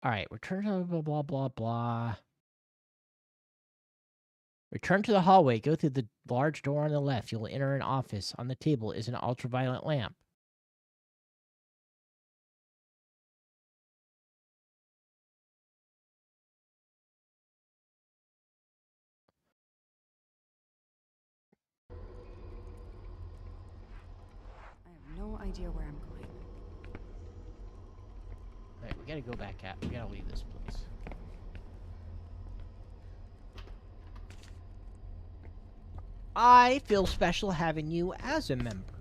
All right, return to blah, blah, blah, blah. Return to the hallway. Go through the large door on the left. You'll enter an office. On the table is an ultraviolet lamp. I have no idea where I'm going. All right, we gotta go back out. We gotta leave this place. I feel special having you as a member,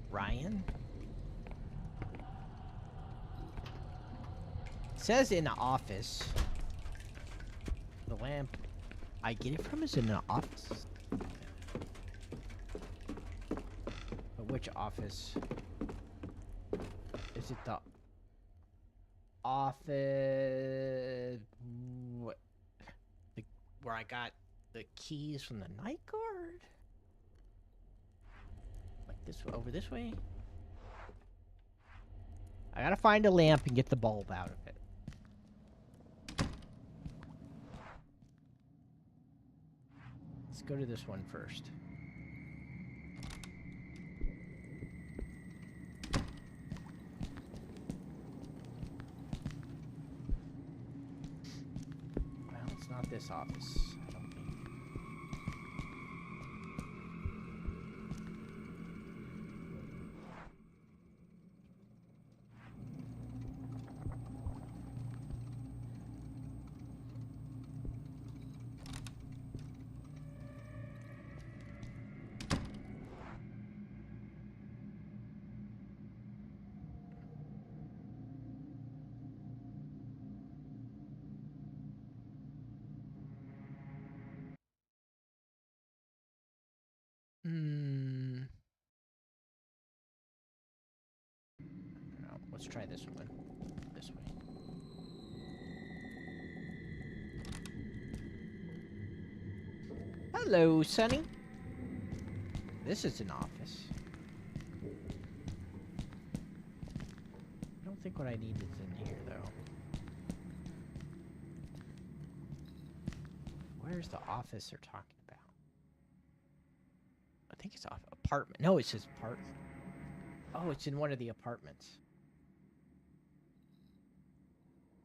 Ryan. It says in the office. The lamp I get it from is in the office. But which office? Is it the office where I got the keys from the night guard? Like this, over this way? I gotta find a lamp and get the bulb out of it. Let's go to this one first. Well, it's not this office, I don't think. No, let's try this one. This way. Hello, Sonny. This is an office. I don't think what I need is in here, though. Where's the office they're talking about? I think it's off apartment. No, it says apartment. Oh, it's in one of the apartments.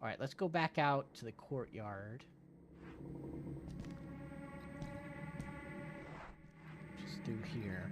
All right, let's go back out to the courtyard. Just through here.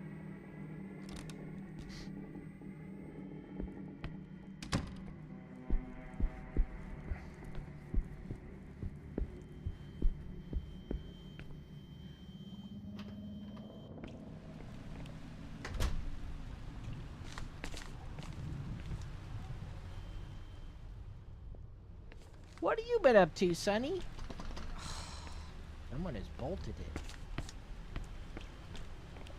What have you been up to, Sonny? Someone has bolted it.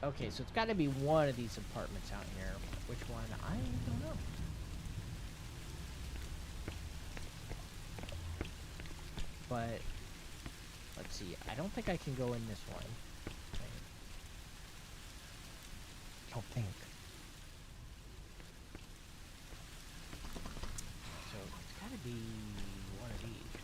Okay, so it's got to be one of these apartments out here. Which one? I don't know. But let's see. I don't think I can go in this one. I don't think. So it's got to be one of these, right?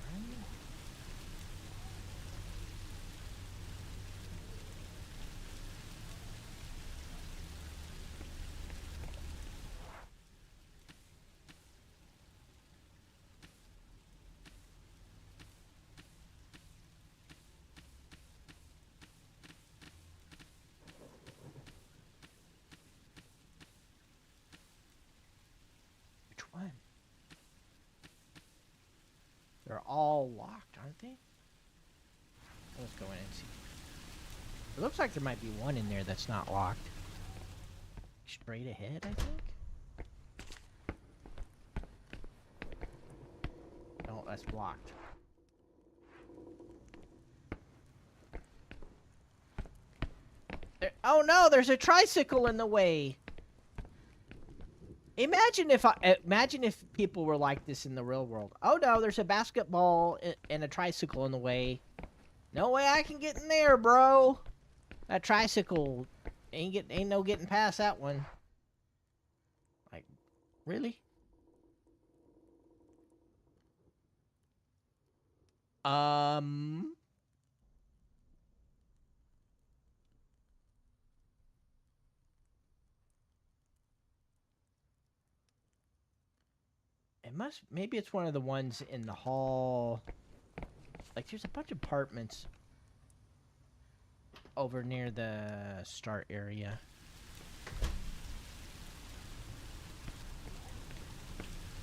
Which one? They're all locked, aren't they? Let's go in and see. It looks like there might be one in there that's not locked. Straight ahead, I think? No, that's blocked. Oh no, there's a tricycle in the way. Imagine if people were like this in the real world. Oh no, there's a basketball and a tricycle in the way. No way I can get in there, bro. That tricycle ain't no getting past that one. Like, really? Maybe it's one of the ones in the hall. Like, there's a bunch of apartments over near the start area.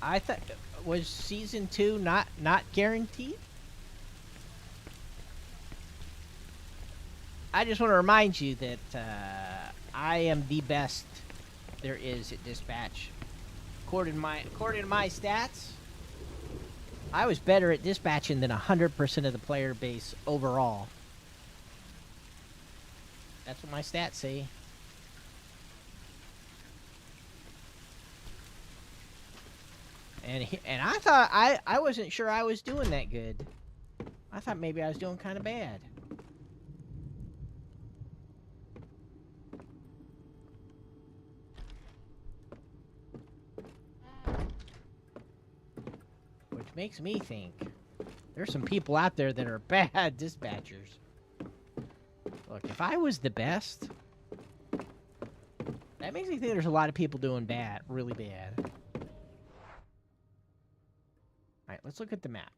I thought, was season 2 not guaranteed? I just want to remind you that I am the best there is at dispatch. According to my stats, I was better at dispatching than 100% of the player base overall. That's what my stats say. And I thought I wasn't sure I was doing that good. I thought maybe I was doing kind of bad. Which makes me think there's some people out there that are bad dispatchers. Look, if I was the best, that makes me think there's a lot of people doing bad, really bad. Alright, let's look at the map.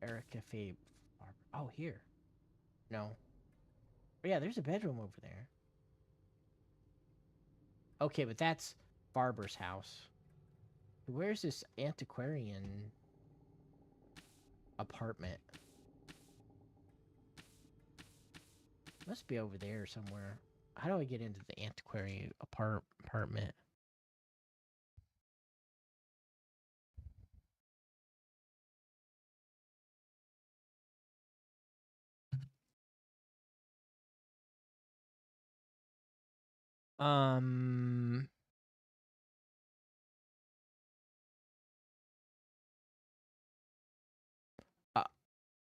Erica Fabe. Oh, here. No. Oh, yeah, there's a bedroom over there. Okay, but that's Barber's house. Where's this antiquarian apartment? Must be over there somewhere. How do I get into the antiquarian apartment? Uh,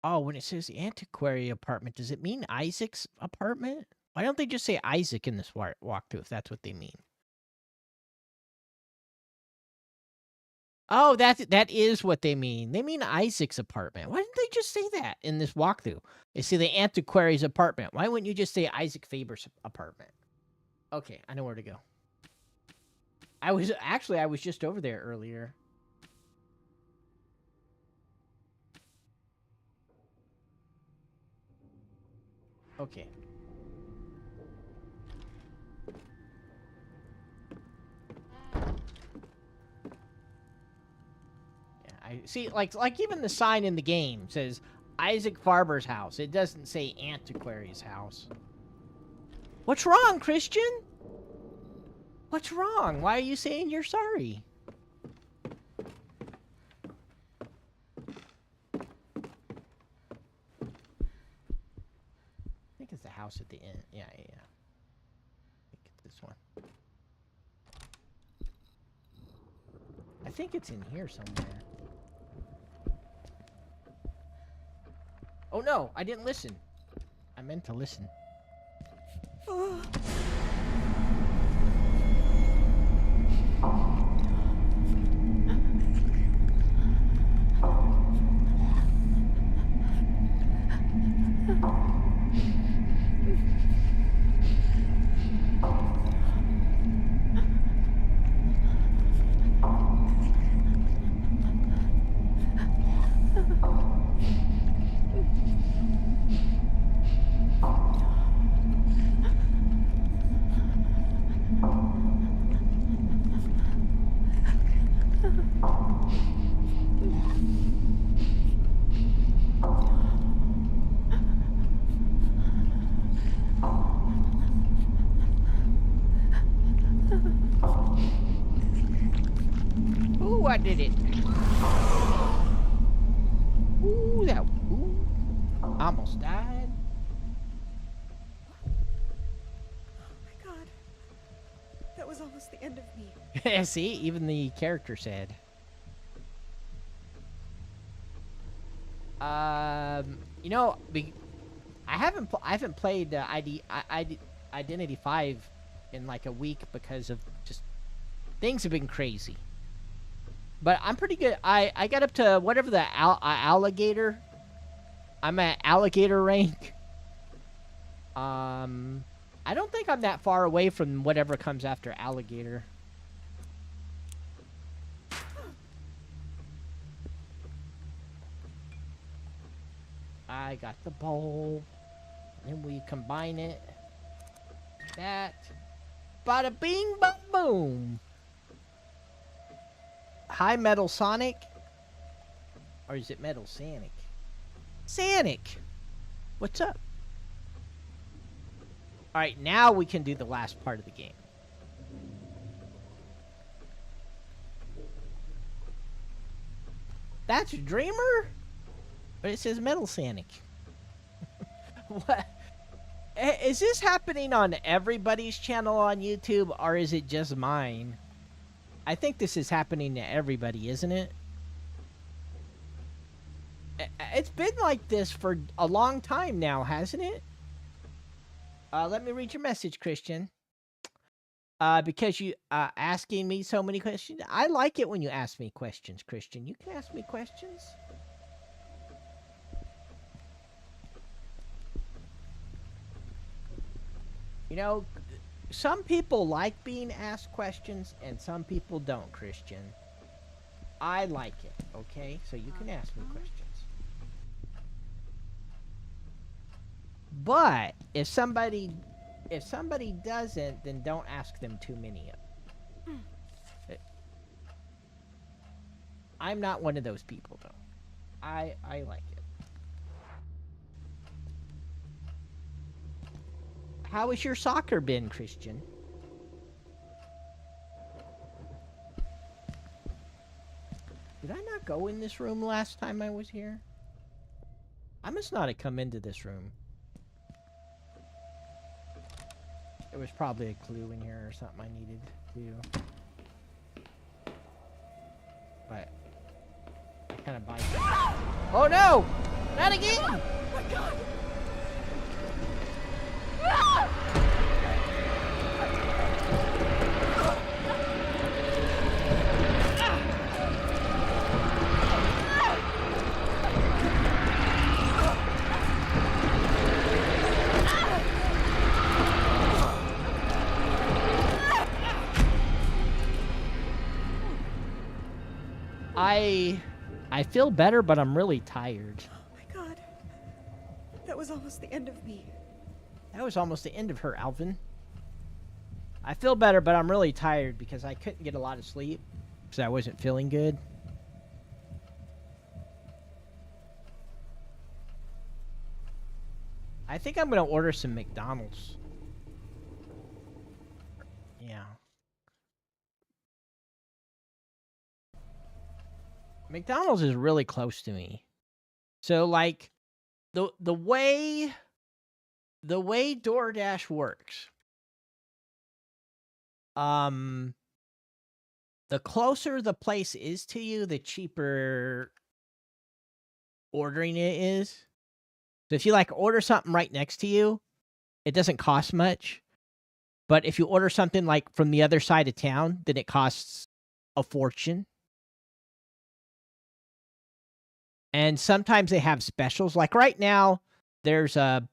oh, when it says the antiquarian apartment, does it mean Isaac's apartment? Why don't they just say Isaac in this walkthrough if that's what they mean? Oh, that is what they mean. They mean Isaac's apartment. Why didn't they just say that in this walkthrough? They say the antiquary's apartment. Why wouldn't you just say Isaac Faber's apartment? Okay, I know where to go. I was just over there earlier. Okay. Yeah, I see. Like even the sign in the game says Isaac Farber's house. It doesn't say Antiquary's house. What's wrong, Christian? What's wrong? Why are you saying you're sorry? house at the end. Yeah. Get this one. I think it's in here somewhere. Oh no, I didn't listen. I meant to listen. Ooh, I did it. Ooh, that. Ooh. I almost died. Oh my god. That was almost the end of me. See, even the character said. You know, I haven't played Identity 5 in like a week because of just things have been crazy. But I'm pretty good. I got up to whatever the alligator. I'm at alligator rank. I don't think I'm that far away from whatever comes after alligator. I got the bowl. Then we combine it. That. Bada bing, bada boom. Hi, Metal Sonic. Or is it Metal Sanic? Sanic! What's up? Alright, now we can do the last part of the game. That's Dreamer? But it says Metal Sanic. What? Is this happening on everybody's channel on YouTube, or is it just mine? I think this is happening to everybody, isn't it? It's been like this for a long time now, hasn't it? Let me read your message, Christian. Because you asking me so many questions. I like it when you ask me questions, Christian. You can ask me questions. You know, some people like being asked questions, and some people don't, Christian. I like it, okay? So you can ask me questions. But if somebody doesn't, then don't ask them too many of them. I'm not one of those people, though. I like it. How has your soccer been, Christian? Did I not go in this room last time I was here? I must not have come into this room. There was probably a clue in here or something I needed to do. But I kind of buy. Oh no! Not again! Oh my god! I feel better, but I'm really tired. Oh my god. That was almost the end of me. That was almost the end of her, Alvin. I feel better, but I'm really tired because I couldn't get a lot of sleep because I wasn't feeling good. I think I'm going to order some McDonald's. Yeah. McDonald's is really close to me. So, like, the way the way DoorDash works, the closer the place is to you, the cheaper ordering it is. So if you like order something right next to you, it doesn't cost much. But if you order something like from the other side of town, then it costs a fortune. And sometimes they have specials. Like right now, there's a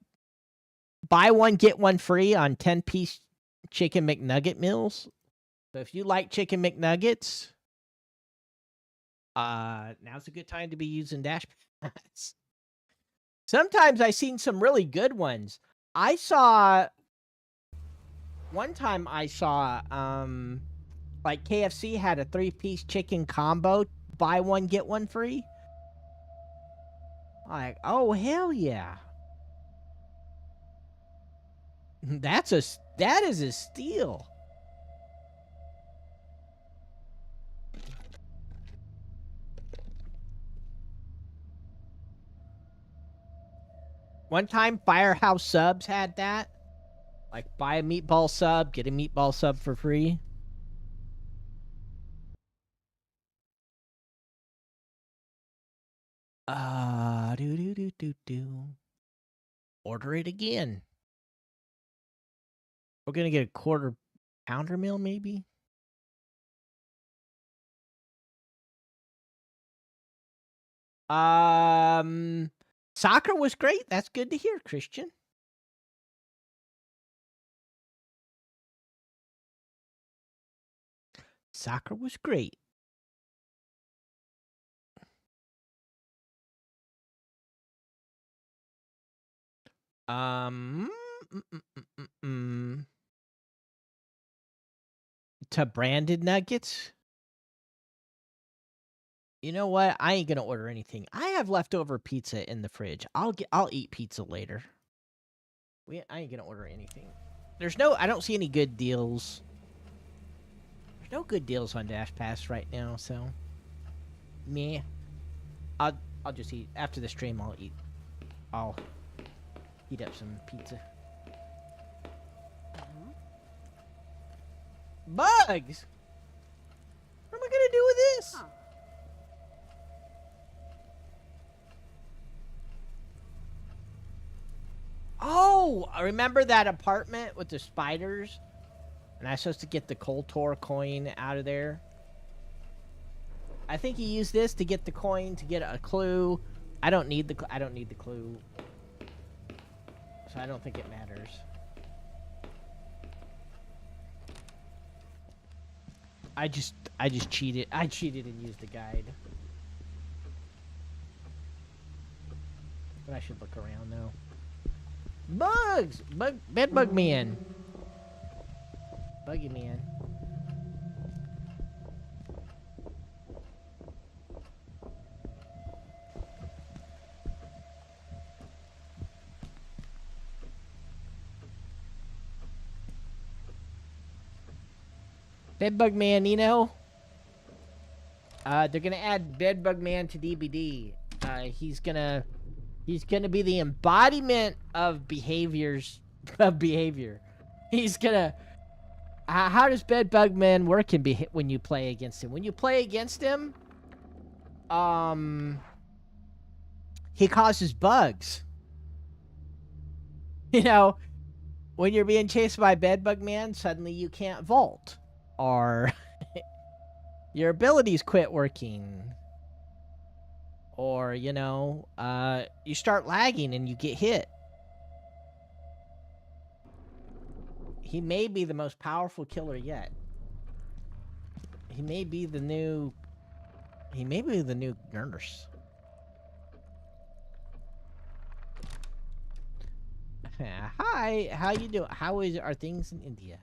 buy one, get one free on 10-piece chicken McNugget meals. So if you like chicken McNuggets, now's a good time to be using Dash Pass. Sometimes I've seen some really good ones. One time I saw, like KFC had a 3-piece chicken combo, buy one, get one free. Like, oh, hell yeah. That is a steal. One time, Firehouse Subs had that. Like, buy a meatball sub, get a meatball sub for free. Order it again. We're gonna get a quarter pounder meal, maybe? Soccer was great. That's good to hear, Christian. Soccer was great. To branded nuggets? You know what? I ain't gonna order anything. I have leftover pizza in the fridge. I'll eat pizza later. I ain't gonna order anything. I don't see any good deals. There's no good deals on Dash Pass right now, so meh. I'll just eat after the stream. I'll heat up some pizza. Bugs! What am I gonna do with this? Huh. Oh, I remember that apartment with the spiders? And I was supposed to get the Koltor coin out of there. I think you use this to get the coin to get a clue. I don't need the clue. So I don't think it matters. I just cheated. I cheated and used the guide. But I should look around though. Bugs! Bedbug man. Buggy man. Bedbug man, you know? They're gonna add Bedbug man to DBD. He's gonna be the embodiment of behavior. He's gonna. How does Bedbug Man work when you play against him? When you play against him, he causes bugs. You know, when you're being chased by Bedbug Man, suddenly you can't vault, or your abilities quit working. Or, you know, you start lagging and you get hit. He may be the most powerful killer yet. He may be the new nurse. Hi, how you doing? How are things in India?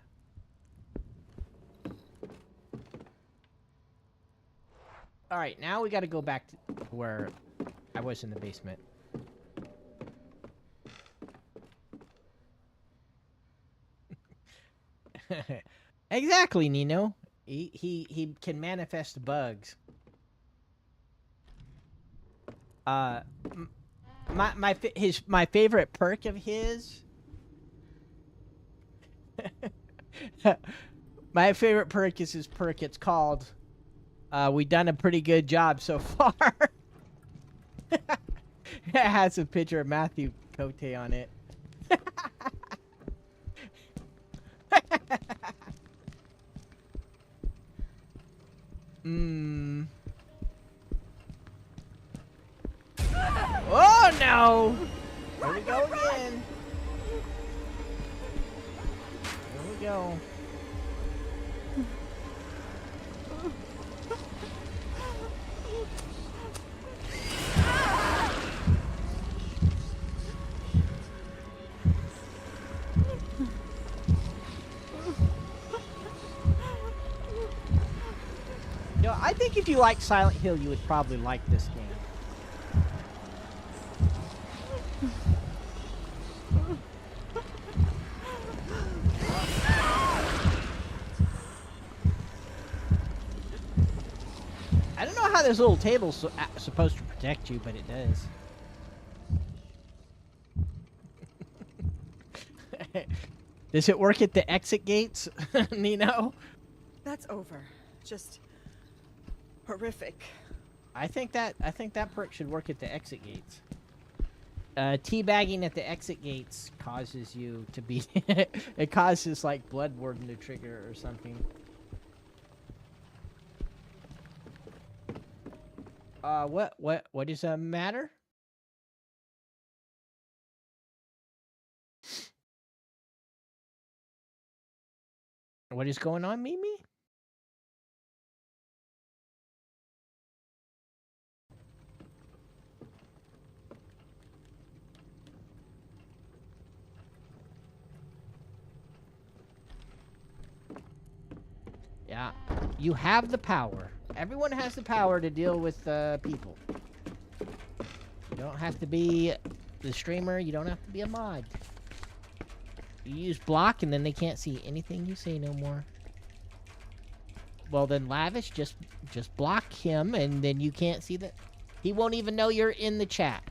All right, now we got to go back to where I was in the basement. Exactly, Nino. He can manifest bugs. My favorite perk of his My favorite perk is his perk. It's called, we done a pretty good job so far. It has a picture of Matthew Cote on it. Oh no! Here we go again. Here we go. You know, I think if you like Silent Hill, you would probably like this game. I don't know how this little table's supposed to protect you, but it does. Does it work at the exit gates, Nino? That's over. Just horrific. I think that perk should work at the exit gates. Teabagging at the exit gates causes you to be it causes like blood warden to trigger or something. What does that matter? What is going on, Mimi? Yeah, you have the power. Everyone has the power to deal with people. You don't have to be the streamer. You don't have to be a mod. You use block, and then they can't see anything you say no more. Well, then Lavish, just block him, and then you can't see that. He won't even know you're in the chat.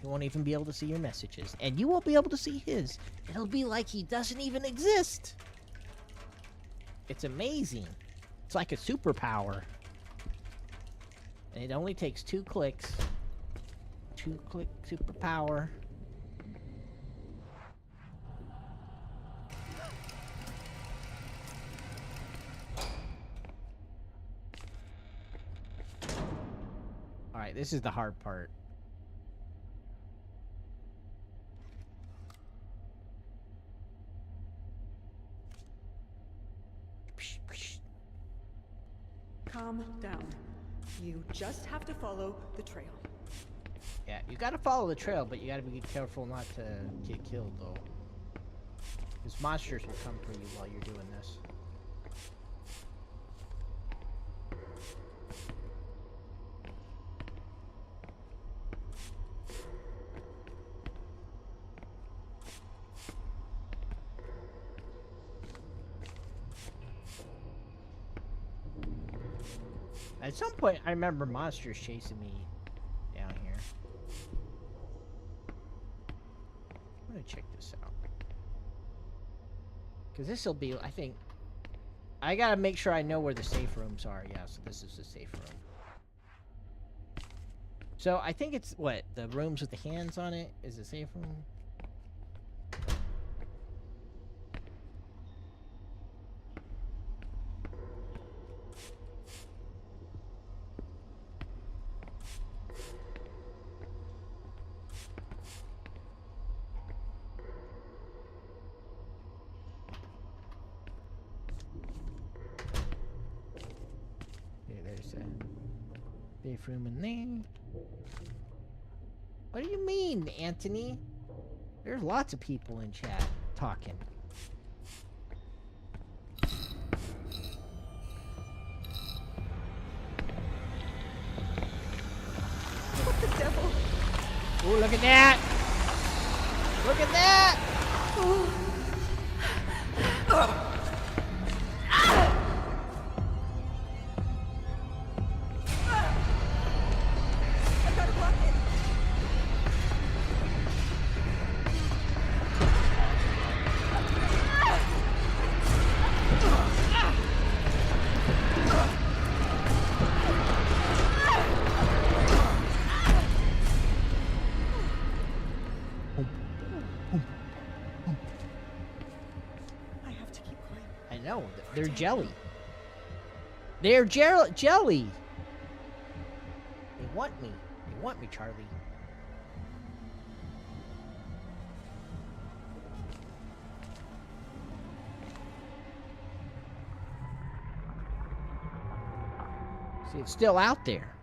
He won't even be able to see your messages, and you won't be able to see his. It'll be like he doesn't even exist. It's amazing. It's like a superpower. And it only takes 2 clicks. 2-click superpower. Alright, this is the hard part. Calm down. You just have to follow the trail. Yeah, you gotta follow the trail, but you gotta be careful not to get killed, though. Because monsters will come for you while you're doing this. At some point, I remember monsters chasing me down here. I'm gonna check this out. Because this will be, I think... I gotta make sure I know where the safe rooms are. Yeah, so this is the safe room. So, I think it's, what? The rooms with the hands on it is the safe room? Safe room in there. What do you mean, Anthony? There's lots of people in chat talking. What the devil? Oh, look at that! Look at that! I gotta block it. They're dead. jelly. They're jelly. They want me. They want me, Charlie. See, it's still out there.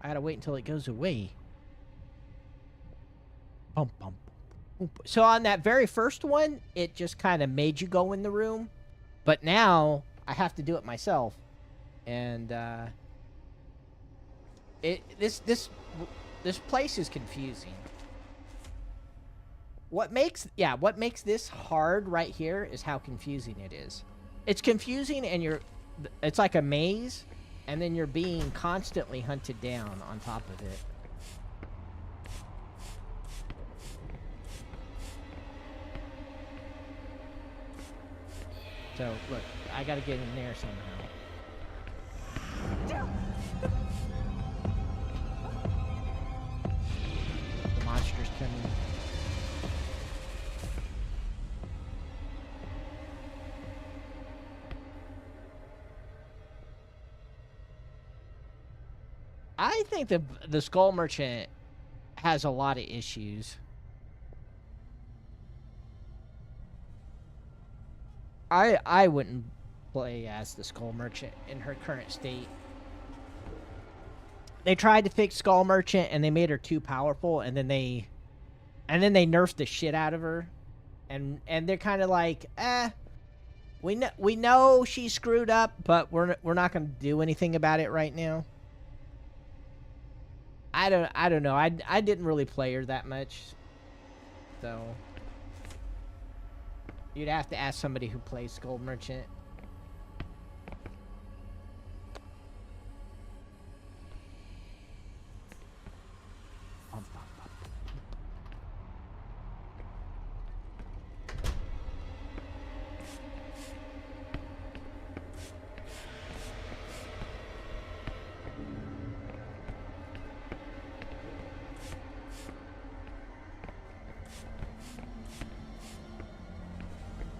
I gotta wait until it goes away. Bum, bum, bum. So on that very first one, it just kind of made you go in the room. But now, I have to do it myself. And, this place is confusing. What makes this hard right here is how confusing it is. It's confusing and it's like a maze, and then you're being constantly hunted down on top of it. So, look, I gotta get in there somehow. The monster's coming. I think the Skull Merchant has a lot of issues. I wouldn't play as the Skull Merchant in her current state. They tried to fix Skull Merchant and they made her too powerful, and then they nerfed the shit out of her, and they're kind of like, we know she screwed up, but we're not gonna do anything about it right now. I don't know. I didn't really play her that much, so you'd have to ask somebody who plays Skull Merchant.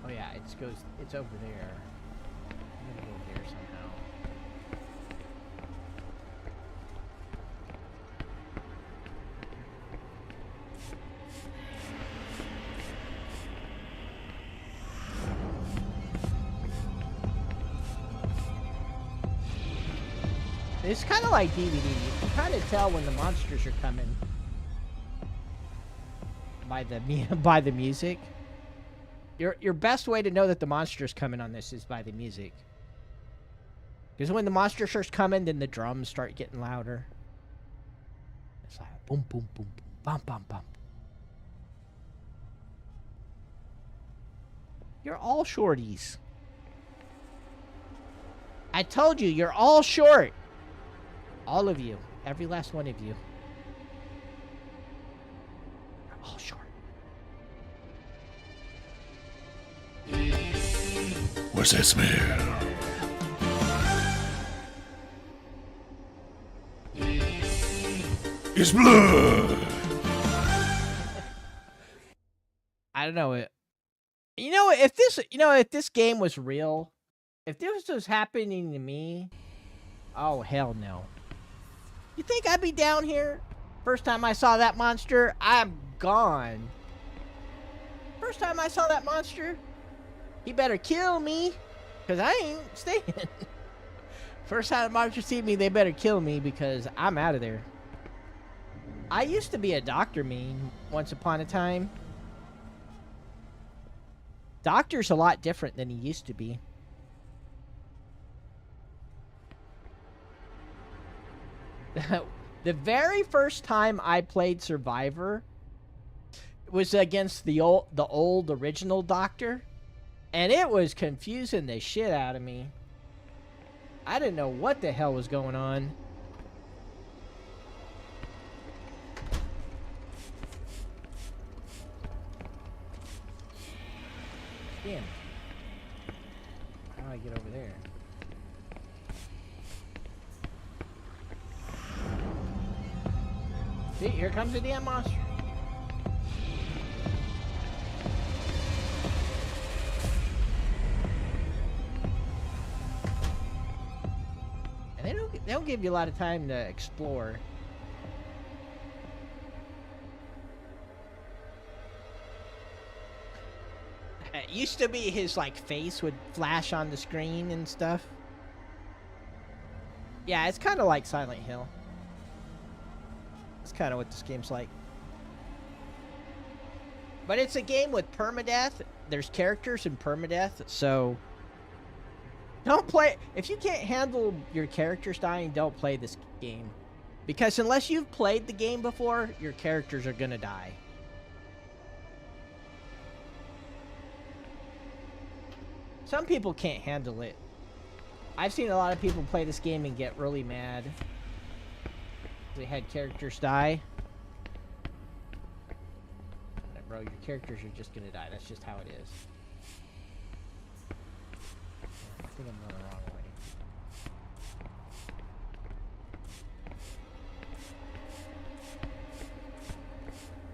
Oh yeah, it's over there. I'm gonna go there somehow. It's kind of like DVD. You can kind of tell when the monsters are coming by the music. Your best way to know that the monster's coming on this is by the music. Because when the monster starts coming, then the drums start getting louder. It's like boom, boom, boom, boom, bum, bum, bum. You're all shorties. I told you, you're all short. All of you. Every last one of you. You're all short. What's that smell? It's blood! I don't know. If this game was real, if this was happening to me, oh, hell no. You think I'd be down here? First time I saw that monster, I'm gone. First time I saw that monster, he better kill me, because I ain't staying. First time the monster see me, they better kill me, because I'm out of there. I used to be a doctor main once upon a time. Doctor's a lot different than he used to be. The very first time I played Survivor was against the old original Doctor, and it was confusing the shit out of me. I didn't know what the hell was going on. Damn. How do I get over there? See, here comes the damn monster. they don't give you a lot of time to explore. It used to be his like face would flash on the screen and stuff. Yeah, it's kind of like Silent Hill. That's kind of what this game's like. But it's a game with permadeath. There's characters in permadeath, so don't play. If you can't handle your characters dying, don't play this game. Because unless you've played the game before, your characters are gonna die. Some people can't handle it. I've seen a lot of people play this game and get really mad. They had characters die. Bro, your characters are just gonna die. That's just how it is. I think I'm going the wrong way.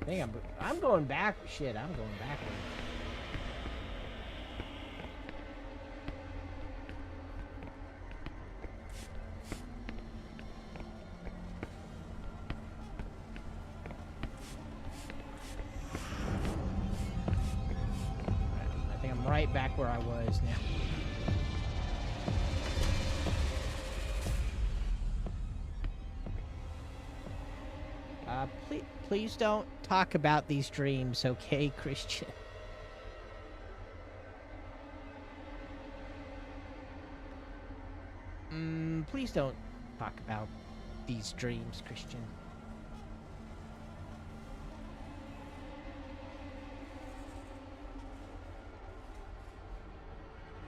I think I'm going back. Shit, I'm going backwards. Right back where I was now. Please don't talk about these dreams, okay, Christian? Please don't talk about these dreams, Christian.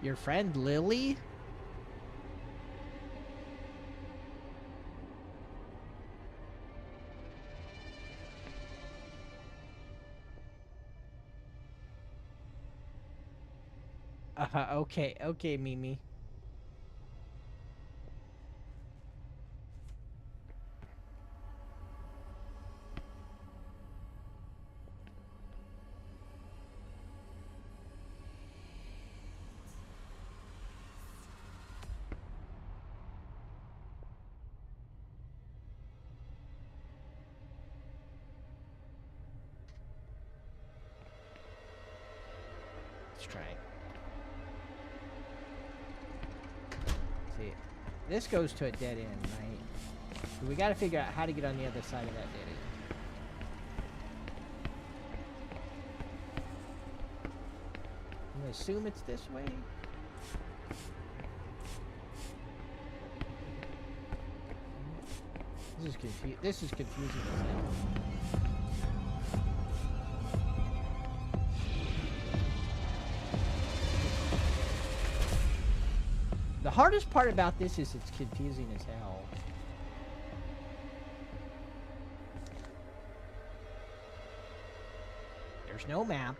Your friend Lily? Okay, Mimi. Let's try it. See, this goes to a dead end, right? So we gotta figure out how to get on the other side of that dead end. I'm gonna assume it's this way. This is confusing as hell. The hardest part about this is it's confusing as hell. There's no map.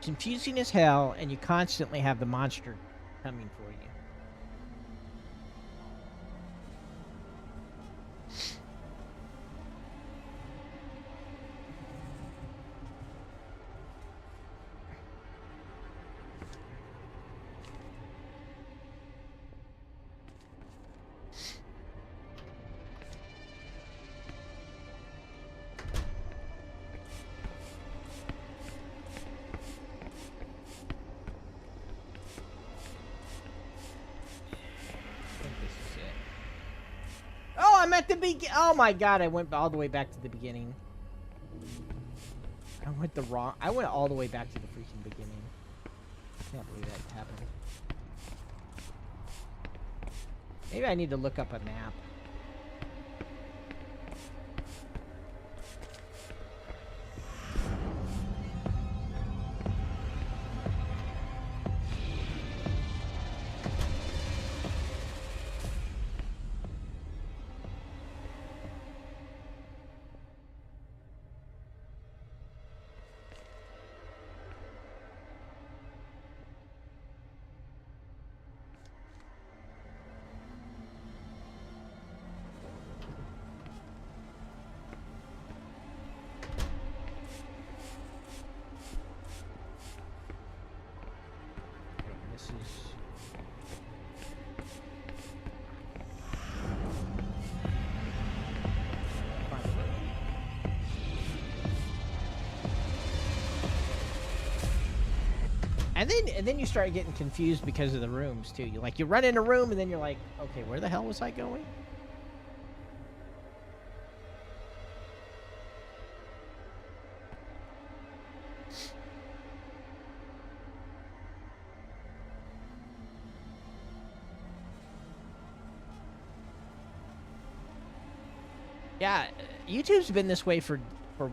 Confusing as hell, and you constantly have the monster coming for you. I'm at the beginning. Oh my god, I went all the way back to the beginning. I went all the way back to the freaking beginning. Can't believe that happened. Maybe I need to look up a map. And then you start getting confused because of the rooms too. You run in a room and then you're like, okay, where the hell was I going? Yeah, YouTube's been this way for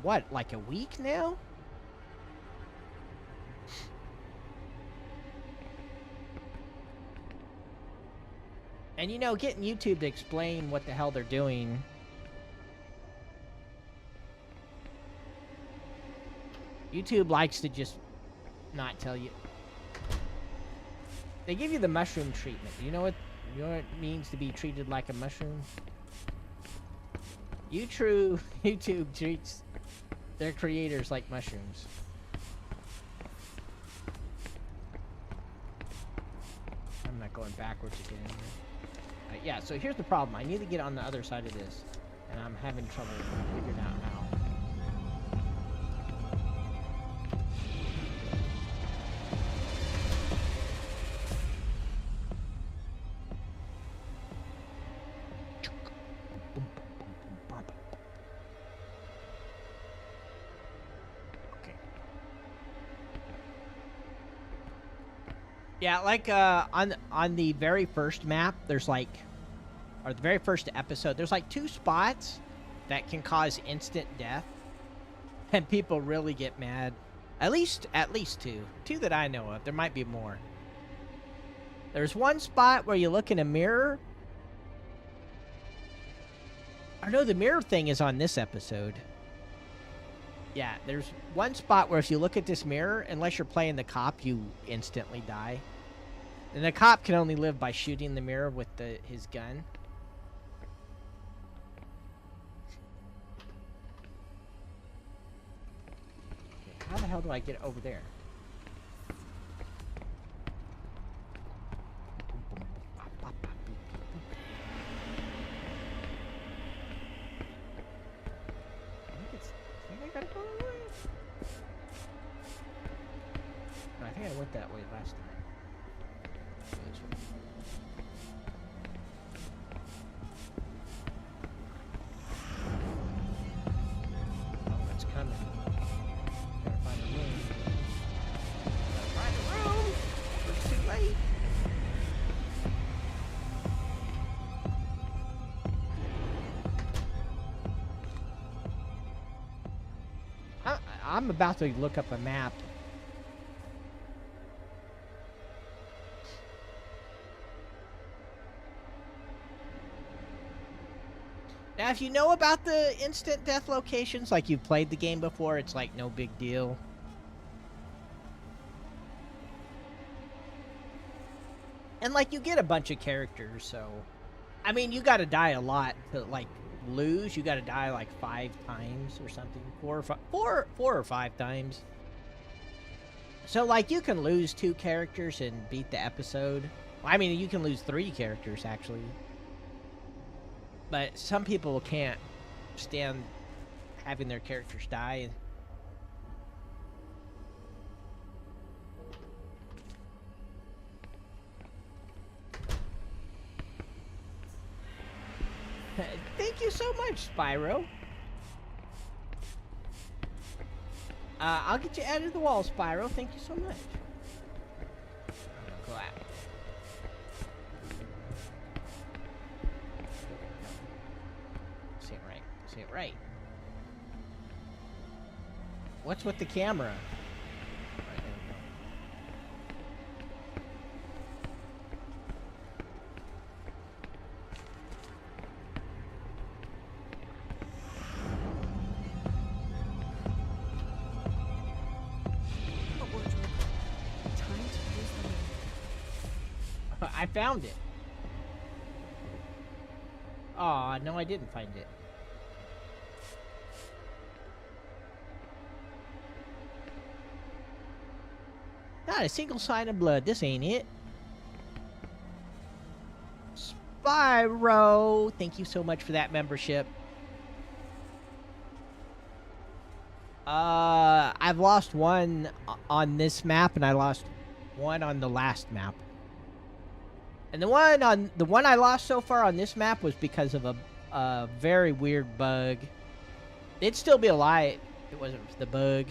what, like a week now? And you know, getting YouTube to explain what the hell they're doing. YouTube likes to just not tell you. They give you the mushroom treatment. You know what it means to be treated like a mushroom? YouTube treats their creators like mushrooms. I'm not going backwards again. Yeah, so here's the problem. I need to get on the other side of this, and I'm having trouble figuring out how. Yeah, like on the very first map, there's like, or the very first episode, there's like 2 spots that can cause instant death, and people really get mad. At least 2 that I know of. There might be more. There's one spot where you look in a mirror. Or no, the mirror thing is on this episode. Yeah, there's one spot where if you look at this mirror, unless you're playing the cop, you instantly die. And the cop can only live by shooting the mirror with his gun. Okay, how the hell do I get over there? I think I went that way last time. Oh, that's coming. Gotta find a room. Gotta find a room! It's too late. I'm about to look up a map. Now, if you know about the instant death locations, like you've played the game before, it's like no big deal. And like you get a bunch of characters, so I mean, you got to die a lot to like lose. You got to die like 5 times or something, 4 or 5 times. So like you can lose 2 characters and beat the episode. I mean, you can lose 3 characters actually. But some people can't stand having their characters die. Thank you so much, Spyro. I'll get you added to the wall, Spyro. Thank you so much. Go out. Say it right. What's with the camera? Right, there A wardrobe. Time to use the linger. we go. I found it. Aw, no, I didn't find it. Not a single sign of blood. This ain't it. Spyro, thank you so much for that membership. I've lost one on this map, and I lost one on the last map. And the one I lost so far on this map was because of a very weird bug. It'd still be alive if it wasn't for the bug.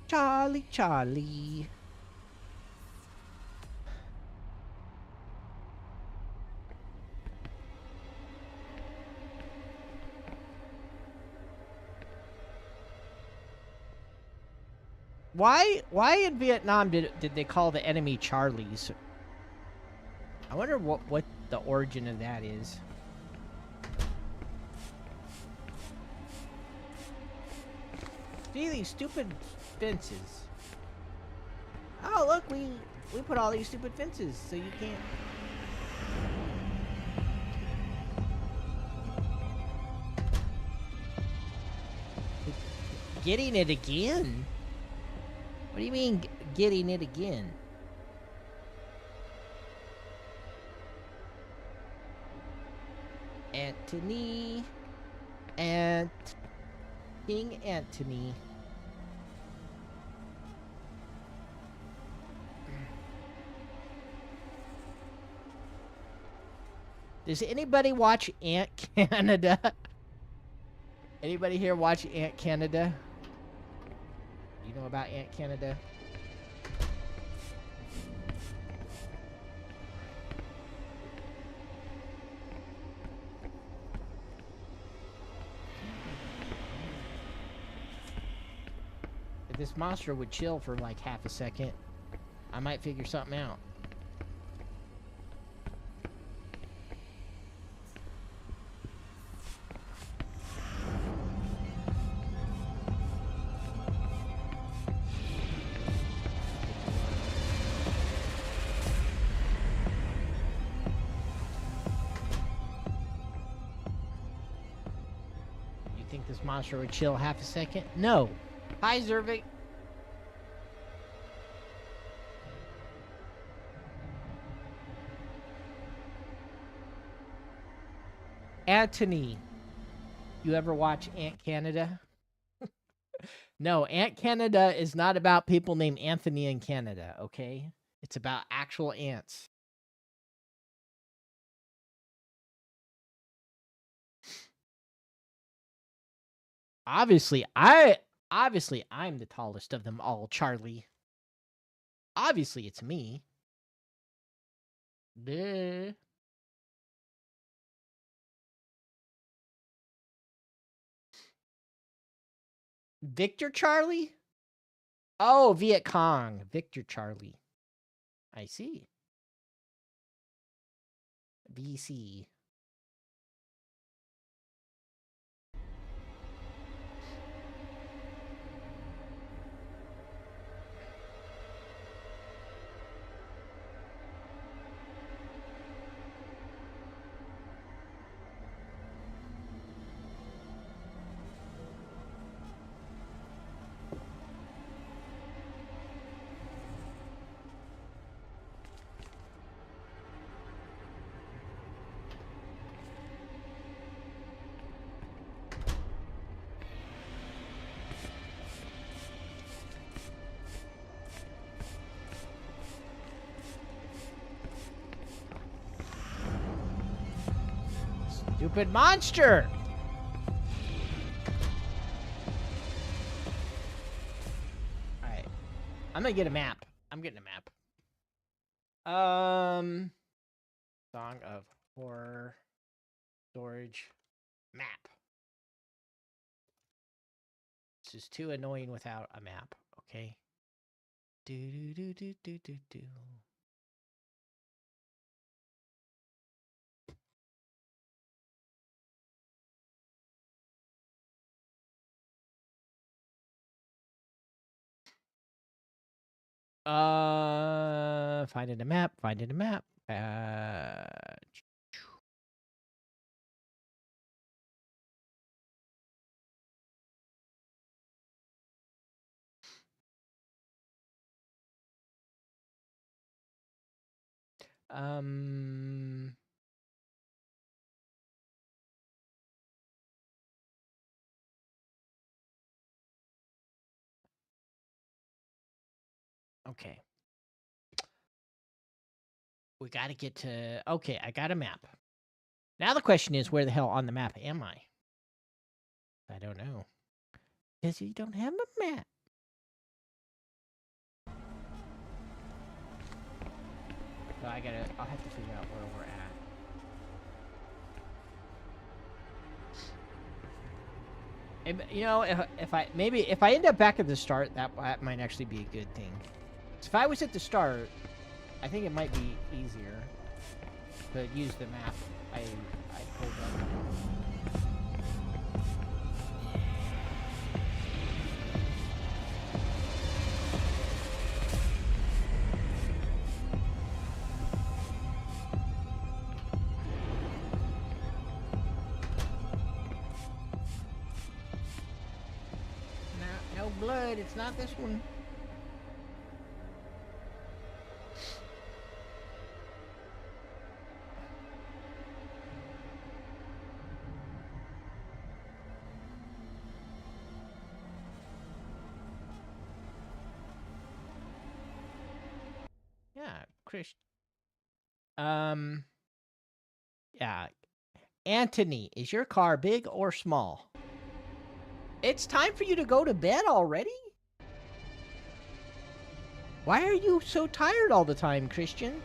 Charlie, Charlie. Why in Vietnam did they call the enemy Charlies? I wonder what the origin of that is. See these stupid fences. Oh look, we put all these stupid fences so you can't. Getting it again? What do you mean getting it again? Anthony. King Anthony. Does anybody watch Ant Canada? Anybody here watch Ant Canada? You know about Ant Canada? If this monster would chill for like half a second, I might figure something out. This monster would chill half a second? No. Hi, Zervik. Anthony. You ever watch Ant Canada? No, Ant Canada is not about people named Anthony in Canada, okay? It's about actual ants. Obviously, I'm the tallest of them all, Charlie. Obviously, it's me. Duh. Victor Charlie? Oh, Viet Cong. Victor Charlie. I see. VC. Stupid monster! Alright. I'm gonna get a map. I'm getting a map. Song of Horror Storage Map. This is too annoying without a map, okay? Do do do do do do do. Finding a map, finding a map. Um. Okay. We got to get to. Okay, I got a map. Now the question is, where the hell on the map am I? I don't know. Because you don't have a map. So I'll have to figure out where we're at. And, you know, if I end up back at the start, that might actually be a good thing. So if I was at the start, I think it might be easier to use the map I pulled up. No blood, it's not this one. Yeah, Chris. Yeah. Anthony, is your car big or small? It's time for you to go to bed already? Why are you so tired all the time, Christian?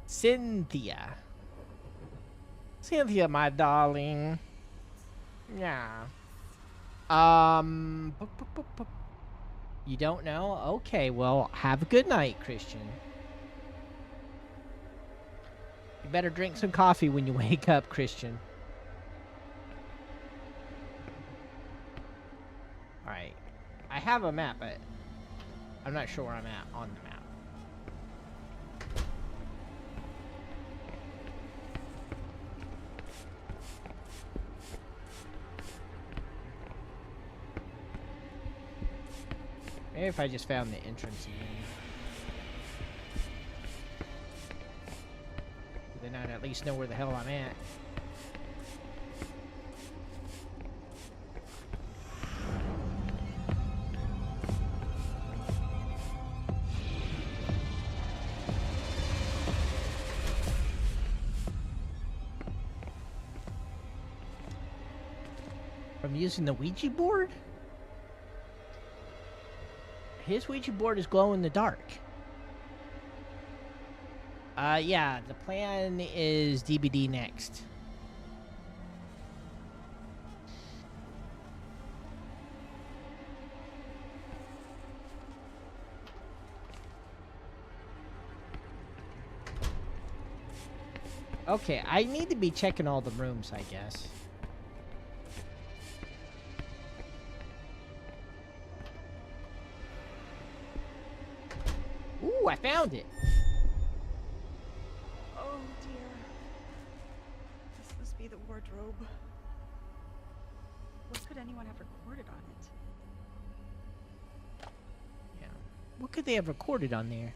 Cynthia. Cynthia, my darling. Yeah. You don't know? Okay, well, have a good night, Christian. You better drink some coffee when you wake up, Christian. Alright. I have a map, but I'm not sure where I'm at on the map. Maybe if I just found the entrance again. Then I'd at least know where the hell I'm at. From using the Ouija board? His Ouija board is glow in the dark. Yeah, the plan is DBD next. Okay, I need to be checking all the rooms, I guess. Ooh, I found it. Oh dear. This must be the wardrobe. What could anyone have recorded on it? Yeah. What could they have recorded on there?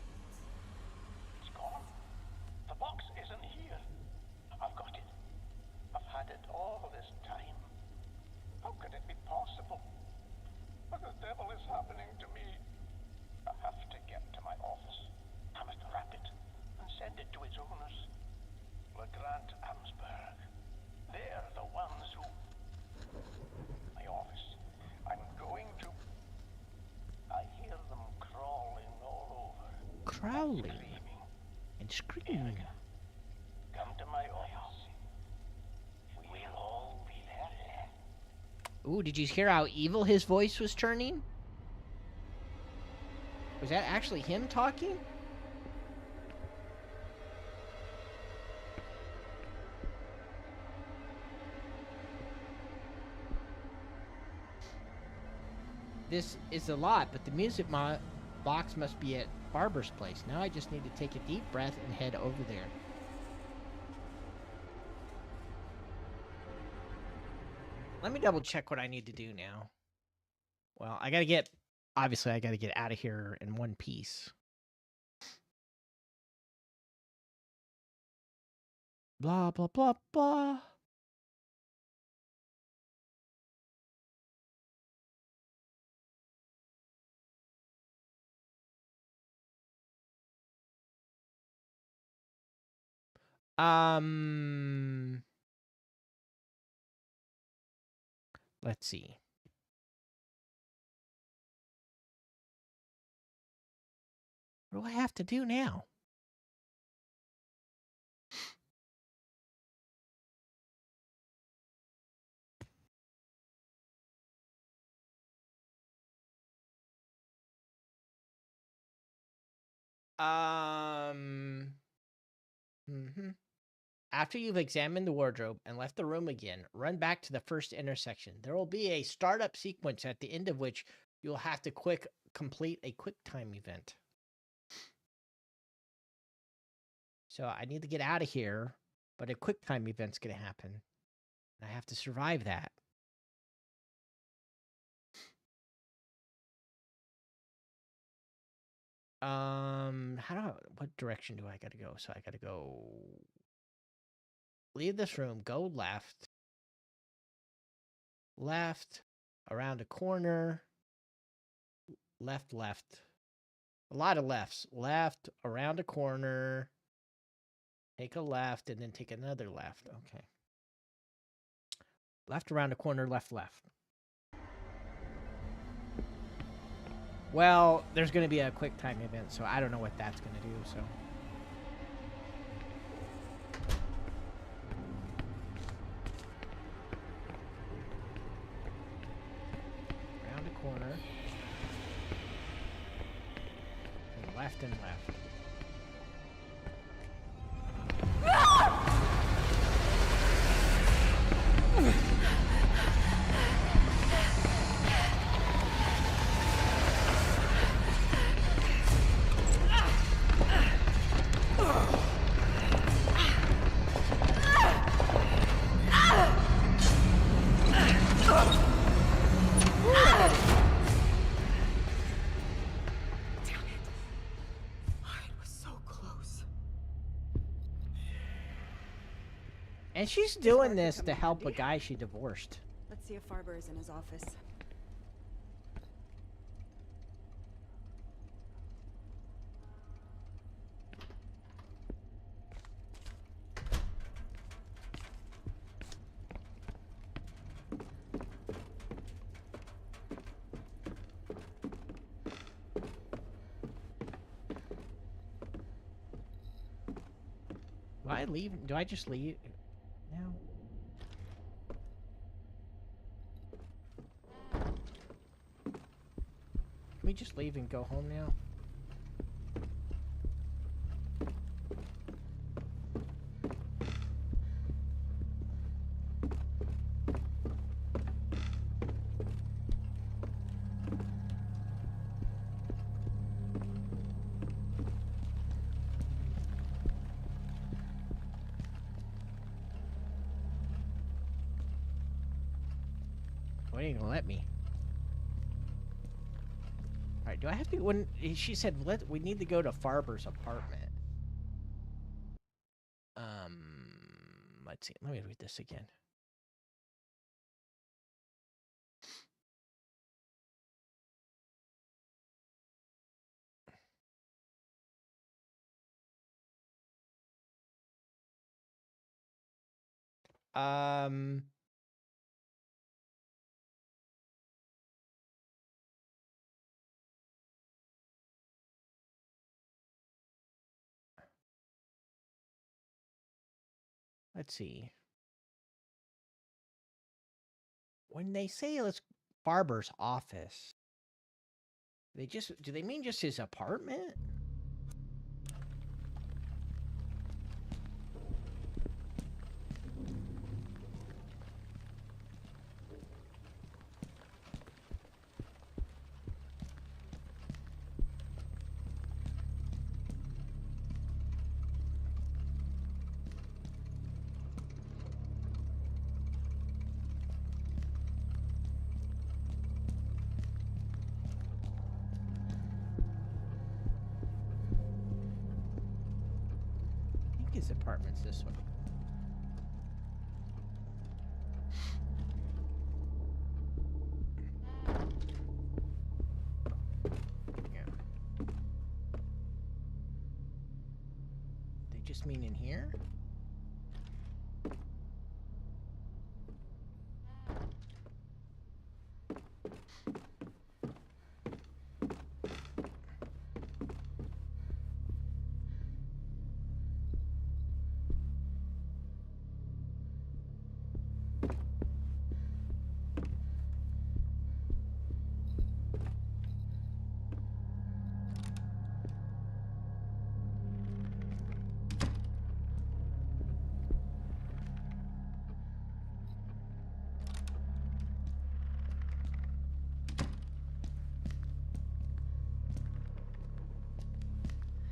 It's gone. The box isn't here. I've got it. I've had it all this time. How could it be possible? What the devil is happening to me? I have to get to my office. I must wrap it and send it to its owners. LeGrand Amsberg. They're the ones who... My office. I'm going to... I hear them crawling all over. Crowley. Screaming. And screaming. Erica, come to my office. We'll all be there. Ooh, did you hear how evil his voice was turning? Was that actually him talking? This is a lot, but the music box must be at Barbara's place. Now I just need to take a deep breath and head over there. Let me double check what I need to do now. Well, I gotta get... Obviously, I gotta get out of here in one piece. Blah, blah, blah, blah. Let's see. What do I have to do now? After you've examined the wardrobe and left the room again, run back to the first intersection. There will be a startup sequence at the end of which you'll have to complete a quick time event. So I need to get out of here, but a quick time event's going to happen. And I have to survive that. What direction do I got to go? So I got to go, leave this room, go left, around a corner, left. A lot of lefts. Left, around a corner, take a left, and then take another left. Okay. Left, around a corner, left. Well, there's going to be a quick time event, so I don't know what that's going to do, so... Around a corner. And left and left. And she's doing this to help a guy she divorced. Let's see if Farber is in his office. Do I leave? Do I just leave now? Can we just leave and go home now? Why ain't gonna let me? Alright, do I have to... When she said, we need to go to Farber's apartment. Let's see. Let me read this again. Let's see. When they say let's Farber's office, do they mean just his apartment? his apartment's this way. Yeah. They just mean in here?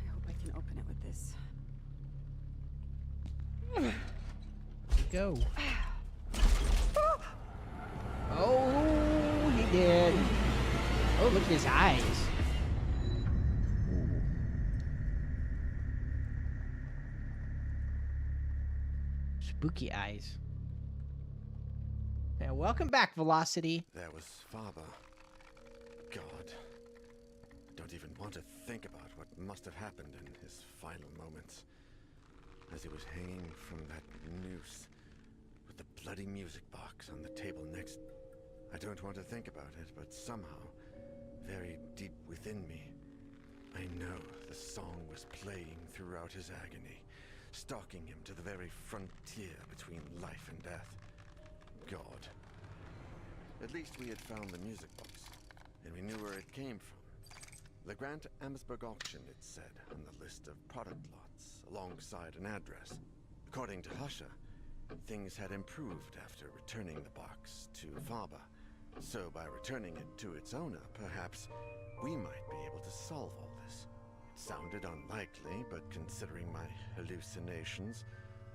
I hope I can open it with this. Go. Oh, he did. Oh, look at his eyes. Ooh. Spooky eyes. Now, welcome back, Velocity. There was Faber. God. I don't even want to think about what must have happened in his final moments. As he was hanging from that noose with the bloody music box on the table next. I don't want to think about it, but somehow, very deep within me, I know the song was playing throughout his agony, stalking him to the very frontier between life and death. God. At least we had found the music box, and we knew where it came from. The Grant Amsberg auction, it said, on the list of product lots, alongside an address. According to Husha, things had improved after returning the box to Faber. So by returning it to its owner, perhaps we might be able to solve all this. It sounded unlikely, but considering my hallucinations,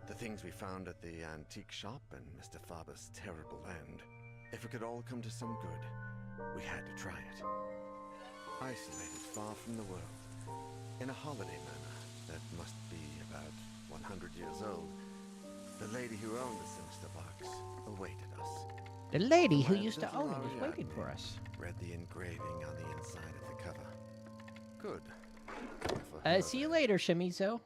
the things we found at the antique shop, and Mr. Faber's terrible end, if it could all come to some good, we had to try it. Isolated far from the world, in a holiday manor that must be about 100 years old, the lady who owned the sinister box awaited us. The lady who My used to little own it was waiting Ariadne for us. read the engraving on the inside of the cover. Good. For her See you later, Shimizu.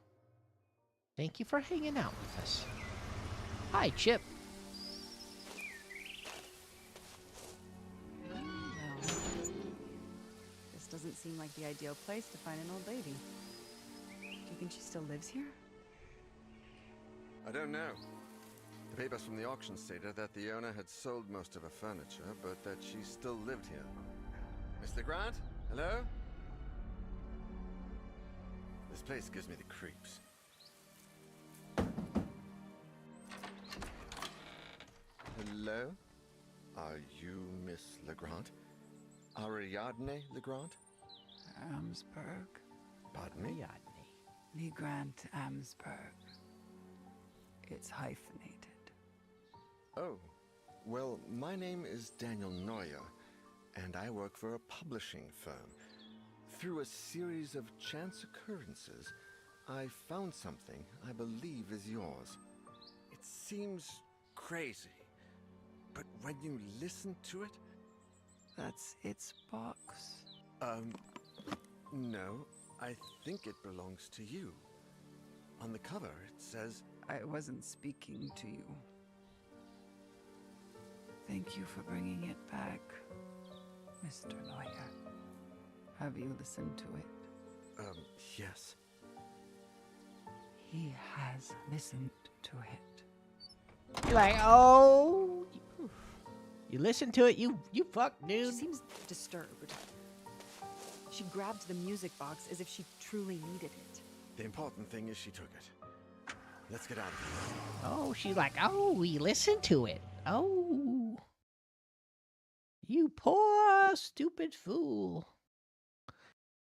Thank you for hanging out with us. Hi, Chip. Well, this doesn't seem like the ideal place to find an old lady. Do you think she still lives here? I don't know. The papers from the auction stated that the owner had sold most of her furniture, but that she still lived here. Miss LeGrand? Hello? This place gives me the creeps. Hello? Are you Miss Legrand? Ariadne Legrand? Amsberg. Pardon me? Lee Grant Amsberg. It's hyphenated. Oh, well, my name is Daniel Neuer, and I work for a publishing firm. Through a series of chance occurrences, I found something I believe is yours. It seems crazy, but when you listen to it... That's its box. No, I think it belongs to you. On the cover, it says... I wasn't speaking to you. Thank you for bringing it back, Mr. Neuer. Have you listened to it? Yes. He has listened to it. You're like, oh. You listen to it, you fuck, She dude. seems disturbed. She grabbed the music box as if she truly needed it. The important thing is she took it. Let's get out of here. Oh, she's like, oh, we listened to it. Oh. You poor, stupid fool.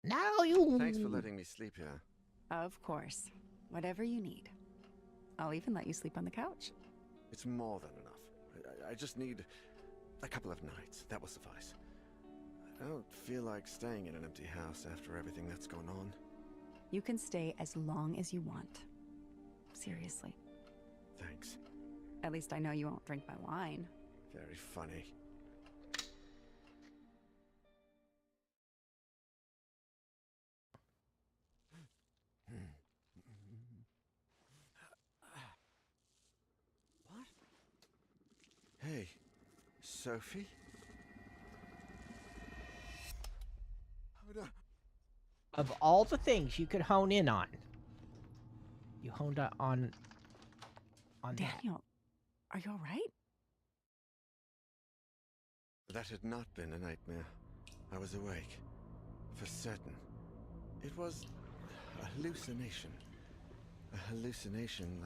Now you... Thanks for letting me sleep here. Of course. Whatever you need. I'll even let you sleep on the couch. It's more than enough. I just need a couple of nights. That will suffice. I don't feel like staying in an empty house after everything that's gone on. You can stay as long as you want. Seriously. Thanks. At least I know you won't drink my wine. Very funny. What? Hey, Sophie? Oh, no. Of all the things you could hone in on, you honed on that. Daniel, are you all right? That had not been a nightmare. I was awake. For certain. It was a hallucination. A hallucination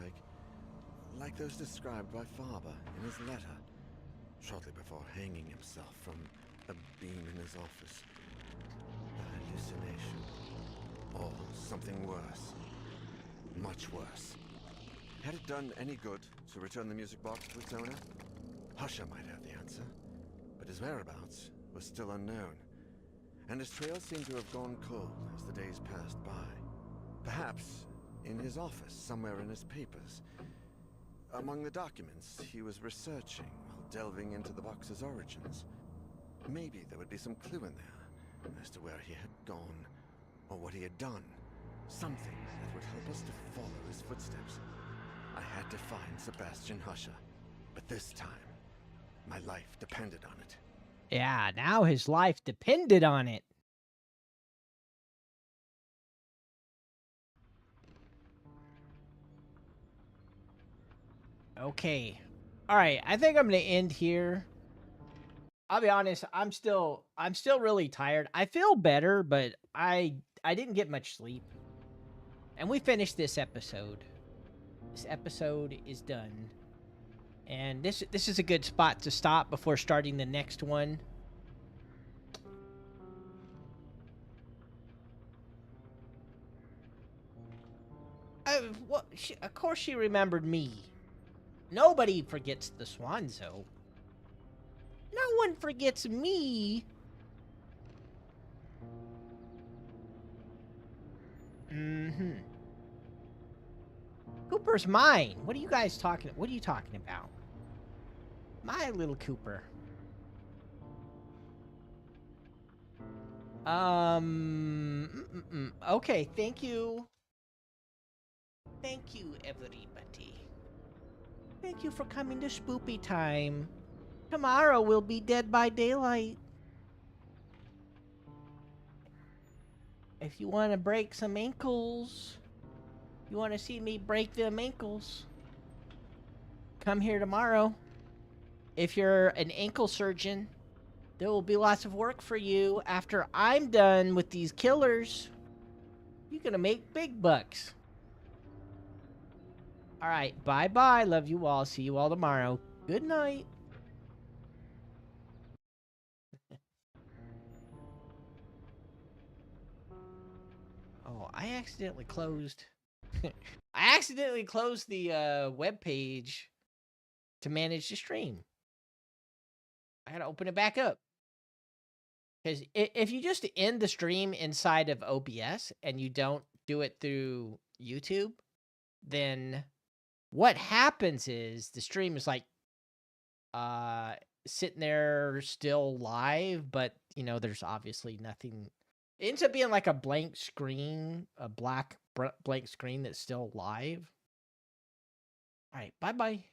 like those described by Faber in his letter, shortly before hanging himself from a beam in his office. A hallucination. Or something worse. Much worse. Had it done any good to return the music box to its owner? Husher might have the answer, but his whereabouts was still unknown, and his trail seemed to have gone cold as the days passed by. Perhaps in his office, somewhere in his papers, among the documents he was researching while delving into the box's origins. Maybe there would be some clue in there as to where he had gone, or what he had done. Something that would help us to follow his footsteps. I had to find Sebastian Husher, but this time, my life depended on it. Yeah, now his life depended on it. Okay. All right, I think I'm going to end here. I'll be honest, I'm still really tired. I feel better, but I didn't get much sleep. And we finished this episode. This episode is done. And this is a good spot to stop before starting the next one. Of course she remembered me. Nobody forgets the Swanzo. No one forgets me. Mm-hmm. Cooper's mine. What are you talking about? My little Cooper. Okay, thank you. Thank you, everybody. Thank you for coming to Spoopy Time. Tomorrow we'll be Dead by Daylight. If you want to break some ankles, you want to see me break them ankles, come here tomorrow. If you're an ankle surgeon, there will be lots of work for you after I'm done with these killers. You're going to make big bucks. All right, bye-bye. Love you all. See you all tomorrow. Good night. Oh, I accidentally closed. I accidentally closed the web page to manage the stream. I gotta open it back up. Because if you just end the stream inside of OBS and you don't do it through YouTube, then what happens is the stream is like sitting there still live, but there's obviously nothing. It ends up being like a blank screen, a black blank screen that's still live. All right, bye-bye.